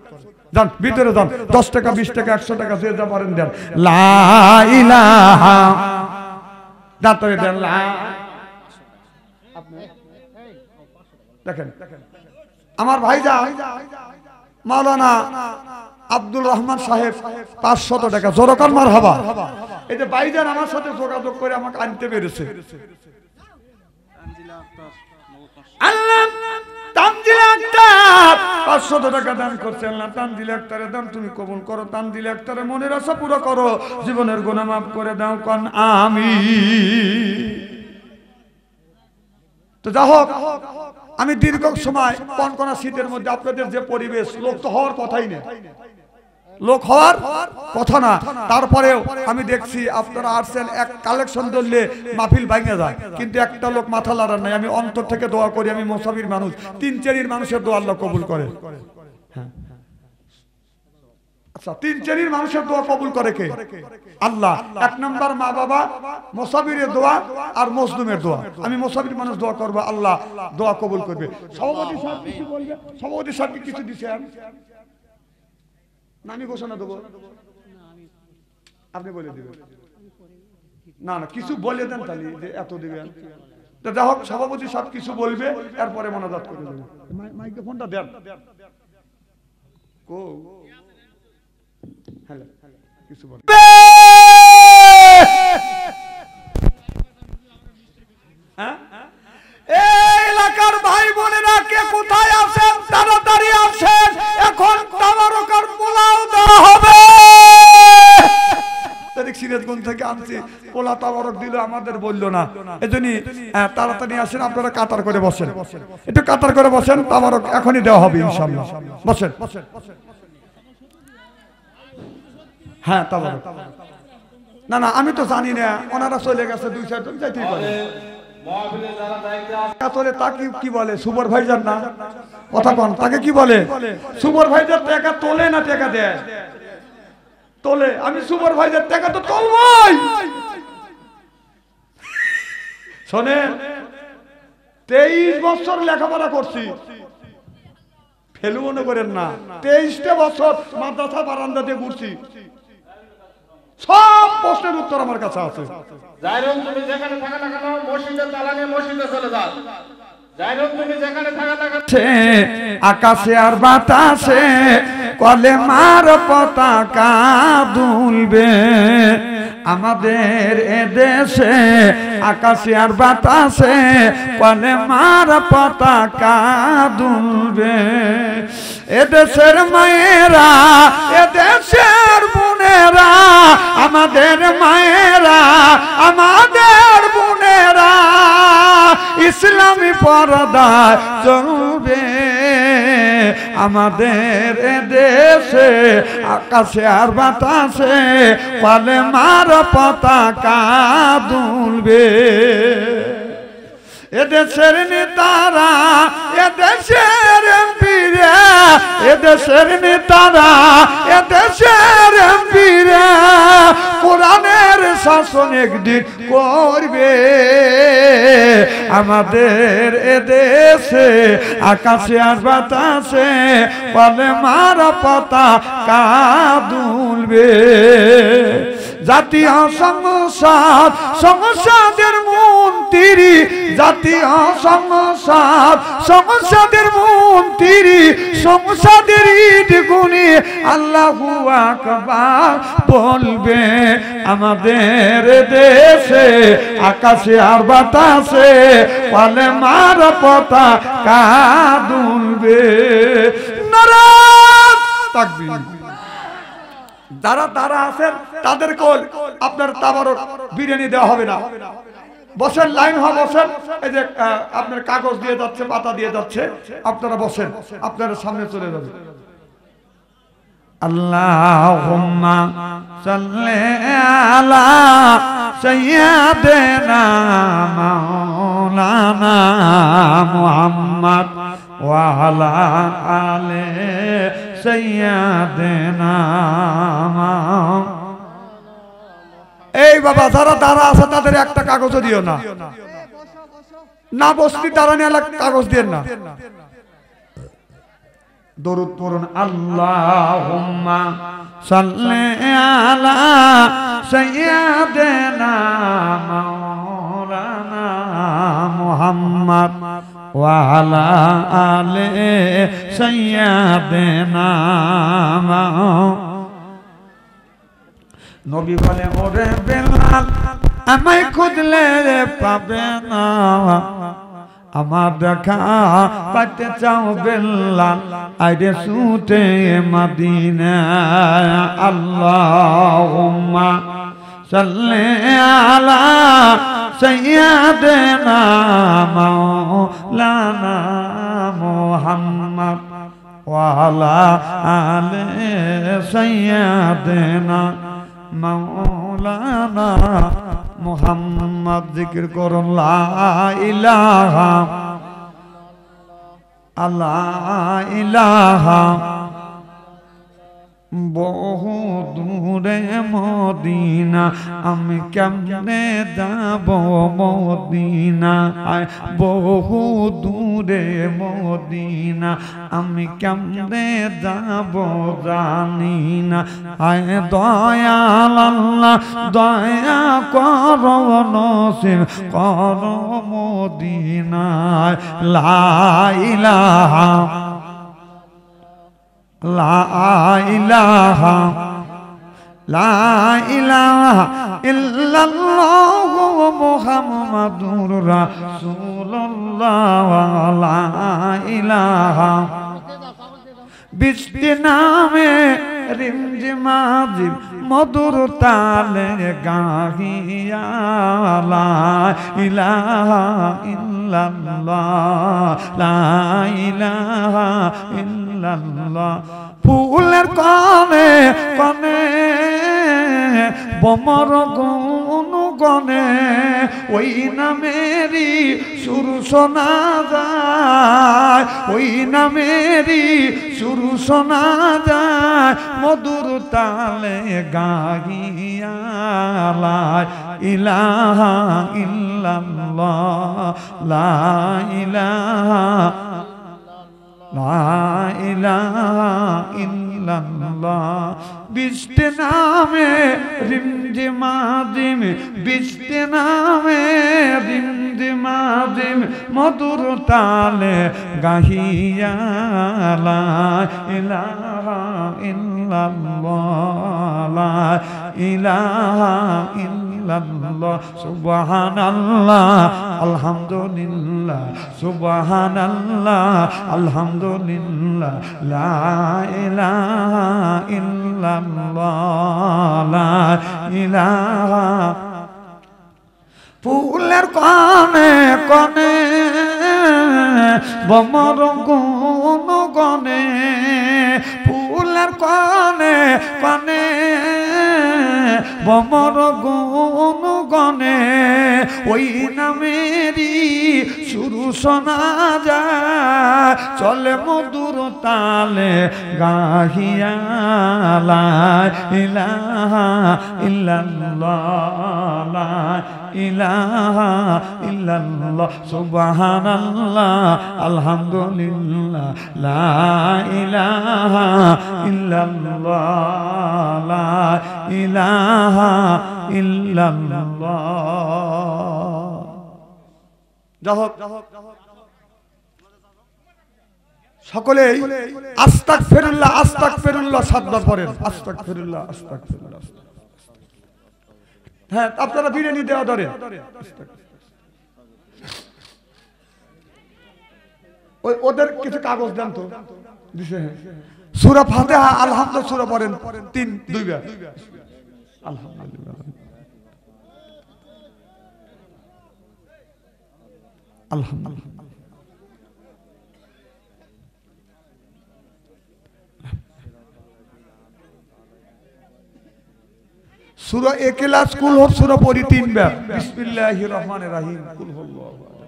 যান ভিতরে যান, 10 টাকা 20 টাকা 100 টাকা যে যা পারেন দেন। লা ইলাহা, দাঁতরে দেন লা। দেখেন আমার ভাইজা মাওলানা আব্দুল রহমান সাহেব 500 টাকা, জোরকার মারহাবা। এই যে ভাইজান আমার সাথে যোগাযোগ করে আমাকে আনতে পেরেছে। আল্লাহ তানজিল আক্তার 500 টাকা দান করছে। আল্লাহ তানজিল আক্তারের দান তুমি কবুল করো। তানজিল আক্তারের মনের আশা পুরো করো, জীবনের গুনাহ মাফ করে দাও, কোন আমিন। তো যা হোক, আমি দীর্ঘ সময় কনকনা শীতের মধ্যে আপনাদের যে পরিবেশ, লোক তো হওয়ার কথাই নেই, লোক হওয়ার কথা না, তারপরেও আমি দেখছি আপনারা আসছেন, এক কালেকশন ধরলে মাহফিল ভাঙে যায়, কিন্তু একটা লোক মাথা লড়ার নাই। আমি অন্তর থেকে দোয়া করি, আমি মুসাফির মানুষ, 3 মানুষের দোয়া আল্লাহ কবুল করে। আচ্ছা 3 মানুষের দোয়া কবুল করে কে? আল্লাহ। 1 নম্বর মা বাবা, মুসাফিরের দোয়া আর মজলুমের দোয়া। আমি মুসাফির মানুষ দোয়া করবো, আল্লাহ দোয়া কবুল করবে। সভাপতি সাহেব কিছু বলবে? সভাপতি সাহেব কিছু দিছে? আমি ঘোষণা দেবো, আপনি বলে দিবেন? না না, কিছু বলে দেন তাহলে, যে এত দিবেন। তো যা হোক, সভাপতি সাহেব কিছু বলবে, এরপরে মোনাজাত করে দেবেন। মাইক্রোফোনটা দেন। কো হ্যালো, কিছু বলে। এই এলাকার ভাই বোনেরা কে কোথায় আছেন তাড়াতাড়ি আসেন, এখন তাবারকের পোলাও দেওয়া হবে। সিরাজগঞ্জ থেকে আনছি, পোলা তাবারক দিল, আমাদের বললো না, এজন্য তাড়াতাড়ি আসেন, আপনারা কাতার করে বসেন, একটু কাতার করে বসেন, তাবারক এখনই দেওয়া হবে ইনশাআল্লাহ। বসেন। হ্যাঁ তাবারক। না না, আমি তো জানি না, ওনারা চলে গেছে, 2-4 জন যাইতেই পারে। তাকে কি বলে? সুপারভাইজার না, কথা কন, তাকে কি বলে? সুপারভাইজার টাকা তোলে না টাকা দেয়? তোলে। আমি সুপারভাইজার টাকা তো তোলবই। শোনেন, 23 বছর লেখাপড়া করছি, ফেলু মনে করেন না, 23টা বছর মাদ্রাসা বারান্দা দিয়ে ঘুরছি, সব প্রশ্নের উত্তর আমার কাছে আছে। তুমি যেখানে থাকা না কেন, মসজিদে তালা নিয়ে মসজিদে চলে যাও। তুমি যেখানে থাকা না কেন, আকাশে আর বাতাসে কলেমার পতাকা দুলবে আমাদের এদেশে। আকাশে আর বাতাসে কলেমার পতাকা দুলবে। এদেশের মায়েরা, এদেশের বোনেরা, আমাদের মায়েরা, আমাদের বোনেরা, ইসলামী পর্দায় চলবে আমাদের এদেশে। আকাশে আর বাতাসে কলেমার পতাকা দুলবে। এদেশের নেতারা, এদেশের এমপিরা, এদেশের নেতারা, এদেশের এমপিরা কোরআনের শাসন একদিন করবে আমাদের এদেশে। আকাশে আর বাতাসে কলেমার পতাকা দুলবে। জাতীয় সংসদ, সংসদের মন্ত্রী, জাতীয় সংসদ, সংসদের মন্ত্রী, সংসদের ইট গুনি আল্লাহু আকবার বলবে আমাদের দেশে। আকাশে আর বাতাসে কলেমার পতাকা দুলবে। নারায়ে তাকবীর। যারা তারা আছেন তাদেরকে আপনার তাবারক বিরিয়ানি দেওয়া হবে না। বসেন, লাইন হওয়া বসেন। এই যে আপনার কাগজ দিয়ে যাচ্ছে, পাতা দিয়ে যাচ্ছে, আপনারা বসেন, আপনারা সামনে চলে যাবেন। আল্লাহুম্মা সাল্লি আলা সাইয়্যিদিনা মাওলানা মুহাম্মদ ওয়া আলা আলি সাইয়্যিদিনা। এই বাবা যারা দাঁড়া আছে তাদের একটা কাগজও দিও না, না বসতি দাঁড়া নিয়ে কাগজ দিয়েন না। দরুদ পড়ুন। আল্লাহুম্মা সাল্লি আলা সাইয়্যিদিনা মাওলানা মুহাম্মদ ওয়া আলা আলি সাইয়্যিদিনা। নবী বলে ওরে বেলাল আমায় খুঁজলে পাবে না, আমার দেখা পাইতে চাও বেলাল আইরে ছুটে মদিনা। আল্লাহুম্মা সাল্লি আলা সাইয়্যিদিনা মাওলানা মুহাম্মদ ওয়া আলা আলি সাইয়্যিদিনা মাওলানা মুহাম্মদ। জিকির করুন লা ইলাহা আল্লাহ ইলাহা। বহু দূরে মদিনা আমি কেমনে যাব মদিনা, বহু দূরে মদিনা আমি কেমনে যাব জানি না। আয় দয়াল আল্লাহ দয়া করো নসিব করো মদিনায়। লা ইলাহা লা ইলাহা লা ইলাহা ইল্লাল্লাহু মুহাম্মাদুর রাসূলুল্লাহ। লা ইলাহা বৃষ্টি নামে রিমঝিমাঝিম মধুর তালে গাহিয়া। লা ইলাহা ইল্লাল্লাহ লা ইলাহা ইল্লাল্লাহ। ফুলের কনে কনে বমর গুন গনে ওই নামেরি সুর শোনা যায়, ওই নামেরি সুর শোনা যায় মধুর তালে গাহিয়া। লা ইলাহা ইল্লাল্লাহ লা ইলাহা লা ইলাহা ইল্লাল্লাহ। বৃষ্টি নামে রিমঝিমাঝিম বৃষ্টি নামে রিমঝিমাঝিম মধুর তালে গাহিয়া। লা ইলাহা ইল্লাল্লাহ লা ইলাহা ইল্লাল্লাহ। সুবহানাল্লাহ আলহামদুলিল্লাহ সুবহানাল্লাহ আলহামদুলিল্লাহ লা ইলাহা ইল্লাল্লাহ লা ইলাহা। ফুলের কনে কনে বমর গুন গনে, ফুলের কনে কনে বমর গুন গনে ওই নামেরি সুর শোনা যায় চলে মধুর তালে গাহিয়া। লা ইলাহা ইল্লাল্লাহ লা ইলাহা ইল্লাল্লাহ সুবহানাল্লাহ আলহামদুলিল্লাহ লা ইলাহা ইল্লাল্লাহ লা ইলাহা ইল্লাল্লাহ। সকলে আস্তাগফিরুল্লাহ আস্তাগফিরুল্লাহ সাতবার পড়েন। আস্তাগফিরুল্লাহ আস্তাগফিরুল্লাহ। হ্যাঁ আপনারা বিরিয়ানি দেওয়া ধরেন। ওদের কিছু কাগজ দেন তো দিছে। সূরা ফাতিহা আলহামদুলিল্লাহ সূরা পড়েন 2 বার। আলহামদুলিল্লাহ আলহামদুলিল্লাহ সূরা ইখলাস কুল হু সূরা পড়ি 3 বার বিসমিল্লাহির রহমানির রহিম কুল হুল্লাহু আহাদ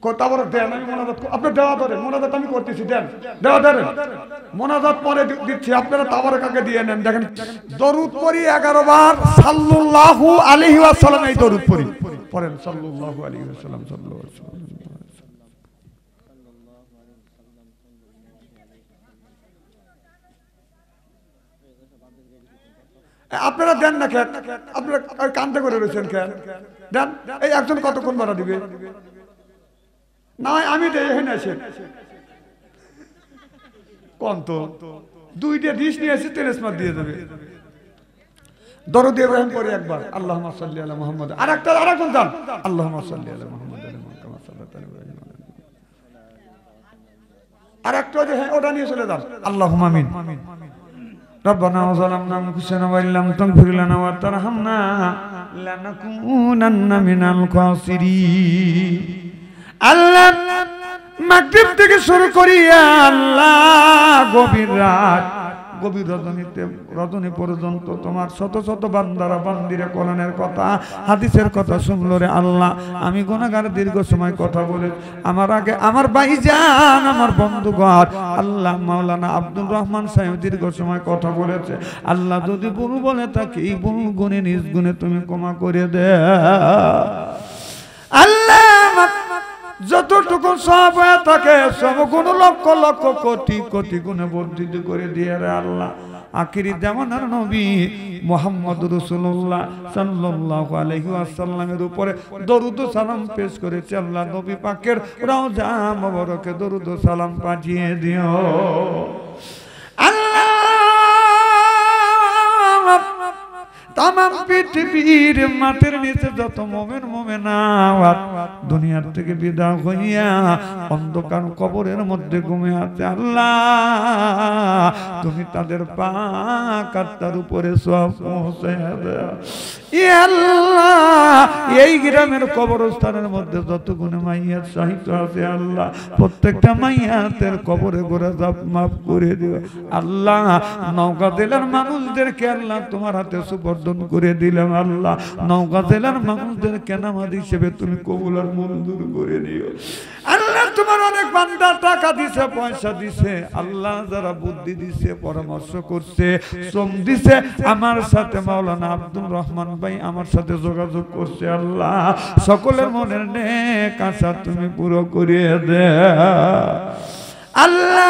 কথা বড় দেন আমি মোনাজাত আপনি দেওয়া ধরেন মোনাজাত আমি করতেছি দেন দেওয়া ধরেন মোনাজাত পরে দিচ্ছি আপনারা তাবারকাকে দিয়ে নেন দেখেন দরুদ পড়ি 11 বার সাল্লাল্লাহু আলাইহি ওয়াসাল্লাম এই দরুদ পড়ি পড়েন সাল্লাল্লাহু আলাইহি ওয়াসাল্লাম সাল্লাল্লাহু আলাইহি ওয়াসাল্লাম আপনারা দেন না কেন আপনারা কান্দে করে রয়েছেন কেন দেন এই একজন কতক্ষণ ভাড়া দিবে না আমি দেই হই না সে কোন তো দুইটা ডিশ নিয়ে এসে তেরেসমাত দিয়ে দেবে দরুদ ইব্রাহিম পড়ে একবার আল্লাহুম্মা সাল্লি আলা মুহাম্মদ আরেকজন যান আল্লাহুম্মা সাল্লি আলা মুহাম্মদ কামা সাল্লাল্লাহু আলাইহি ওয়া সাল্লাম আরেকটা যে হ্যাঁ ওটা নিয়ে চলে যান আল্লাহুম্মা আমিন ربنا وظلمنا انفسنا وان لم تغفر لنا وترحمنا لنكونن من الخاسرين আল্লাহ মাগরিব থেকে শুরু করি আল্লাহ গভীর রাত গভীর রজনী পর্যন্ত তোমার শত শত বান্দারা বান্দিরা কোরআনের কথা হাদিসের কথা শুনলো রে আল্লাহ আমি গুনাহগার দীর্ঘ সময় কথা বলে আমার আগে আমার ভাইজান আমার বন্ধুগণ আল্লাহ মাওলানা আব্দুর রহমান সাহেব দীর্ঘ সময় কথা বলেছে আল্লাহ যদি ভুল বলে থাকি এই ভুল গুণে নিজ গুণে তুমি ক্ষমা করে দে আল্লাহ যতটুকু সব হয়ে থাকে সব গুণ লক্ষ লক্ষ কোটি কোটি গুণে বর্ধিত করে দিয়ে রে আল্লাহ আখিরি জামানার নবী মুহাম্মদ রাসূলুল্লাহ সাল্লাল্লাহু আলাইহি ওয়াসাল্লামের উপরে দরুদ ও সালাম পেশ করেছে আল্লাহ নবী পাকের রওজা মোবারকে দরুদ ও সালাম পাঠিয়ে দিও আল্লাহ तमाम পৃথিবীর মাটির নিচে যত মুমিন মুমিনাত দুনিয়ার থেকে বিদায় হইয়া অন্ধকার কবরের মধ্যে ঘুমিয়ে আছে আল্লাহ তুমি তাদের পাক আত্মার উপরে সওয়াব পৌঁছায়া দাও ইয়া আল্লাহ এই গ্রামের কবরস্থানের মধ্যে যত গুণে মাইয়াত শহীদ আছে আল্লাহ প্রত্যেকটা মাইয়াতের কবরে গোরা জাপ মাফ করে দিও আল্লাহ নওগাঁ জেলার মানুষদেরকে আল্লাহ তোমার হাতে সুপর্দ করে দিলাম আল্লাহ নওগাঁ জেলার মানুষদের কেনামাদ হিসেবে তুমি কবুল আর মঞ্জুর করে দিও আল্লাহ তোমার অনেক বান্দা টাকা দিছে পয়সা দিছে আল্লাহ যারা বুদ্ধি দিছে পরামর্শ করছে শ্রম দিছে আমার সাথে মাওলানা আব্দুর রহমান ভাই আমার সাথে যোগাযোগ করছে আল্লাহ সকলের মনের নেক আশা তুমি পুরো করিয়ে দে আল্লাহ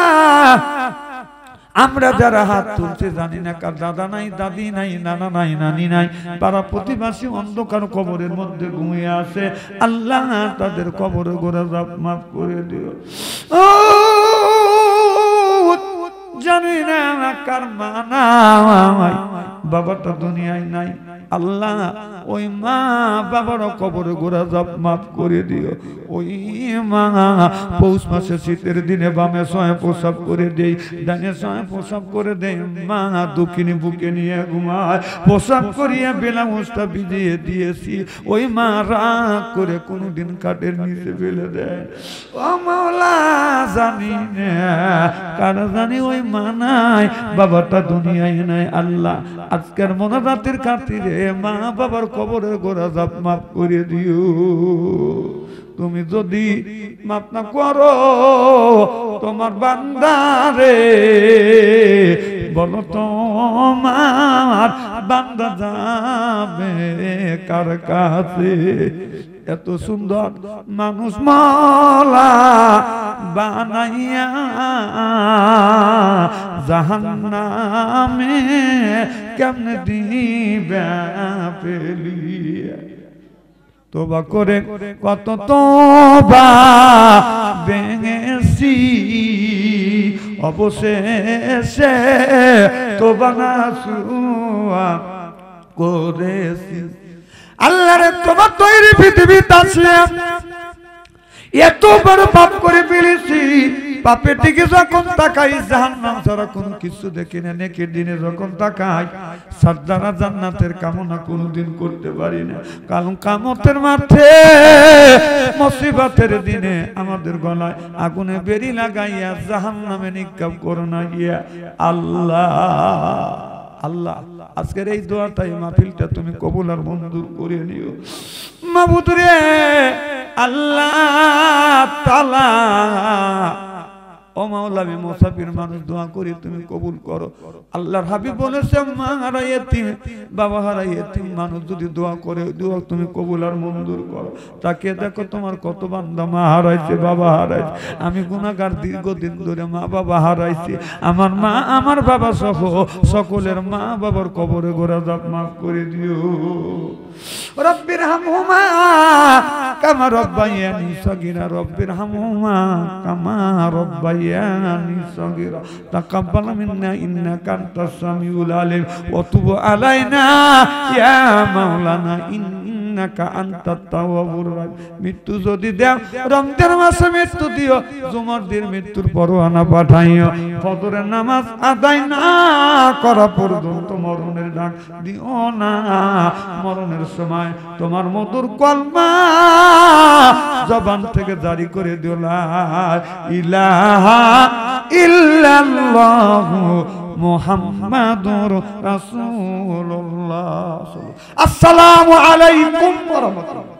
আমরা যারা হাত তুলতে জানি না কার দাদা নাই দাদি নাই নানা নাই নানি নাই পাড়া প্রতিবাসী অন্ধকার কবরের মধ্যে ঘুমিয়ে আছে আল্লাহ তাদের কবরে গোরা জাপ মাফ করে দিও ও জানি না কার মানা বাবাটা দুনিয়ায় নাই আল্লাহ ওই মা বাবার কবরে গোরা জাপ মাফ করে দিও ওই মা পৌষ মাসে শীতের দিনে বামে সয়ে প্রসাব করে দেই ডানে সয়ে প্রসাব করে দেই মা দুঃখিনী বুকে নিয়ে ঘুমায় প্রসাব করিয়া বেলা মুস্তা ভিজিয়ে দিয়েছি ওই মা রাগ করে কোনোদিন কাঠের নিচে ফেলে দেয় ও মাওলা জানি না কার জানি ওই মা নাই বাবাটা দুনিয়ায় নাই আল্লাহ আজকের মোনাজাতের খাতিরে মা বাবার কবরের গোরা জাপ মাফ করে দিও তুমি যদি মাফ না করো তোমার বান্দারে বলো তোমার বান্দা যাবে কার কাছে এত সুন্দর মানুষ মাওলা বানাইয়া জাহান্নামে কেমনে দিবে ফেলিয়া তোবা করে কত তোবা ভেঙেছি অবশেষে তোবা নাসুয়া করেছি আল্লাহরে তোমার তৈরি পৃথিবীতে আসলে এত বড় পাপ করে ফেলেছি পাপের দিকে যখন তাকাই জাহান্নাম ছাড়া কোনো কিছু দেখি না, নেকির দিনে যখন তাকাই সাদ্দারা জান্নাতের কামনা কোনোদিন করতে পারি না। কারণ কিয়ামতের মাঠে মুসিবতের দিনে আমাদের গলায় আগুনে বেরি লাগাইয়া জাহান্নামে নিক্ষেপ করো না ইয়া আল্লাহ। আল্লাহ আজকের এই দোয়াটাই মাহফিলটা তুমি কবুল আর মঞ্জুর করে নিও মাবুদ রে। আল্লাহ তাআলা ও মাওলা আমি মুসাফির মানুষ দোয়া করি তুমি কবুল করো। আল্লাহর হাবিব বলেছে মা হারা ইতিম বাবা হারা ইতিম মানুষ যদি দোয়া করে দোয়া তুমি কবুল আর মঞ্জুর করো। তাকে দেখো তোমার কত বান্দা মা হারাইছে বাবা হারাইছে। আমি গুনাহগার দীর্ঘদিন ধরে মা বাবা হারাইছি। আমার মা আমার বাবা সহ সকলের মা বাবার কবরে গোরা জাত মাফ করে দিও। রব্বির হামহুমা কামা রব্বায়ানি সগীরা রব্বির হামহুমা কামা রব্বায়ানি সগীরা তাকাব্বাল মিন্না ইন্নাকা আনতাস সামিউল আলিম ওয়া তুব আলাইনা ইয়া মাওলানা ইন্নাকা আনতাত তাওয়াবুর রাহিম। মৃত্যু যদি দাও রমজান মাসে মৃত্যু দিও, জুমার দিন মৃত্যুর পরোয়ানা পাঠাইও, ফজরের নামাজ আদায় না করা পর্যন্ত মরণের ডাক দিও না। মরণের সময় তোমার মধুর কলমা জবান থেকে জারি করে দিও লা ইলাহা ইল্লাল্লাহু মুহাম্মাদুর রাসূলুল্লাহ। আসসালামু আলাইকুম ওয়া রাহমাতুল্লাহ।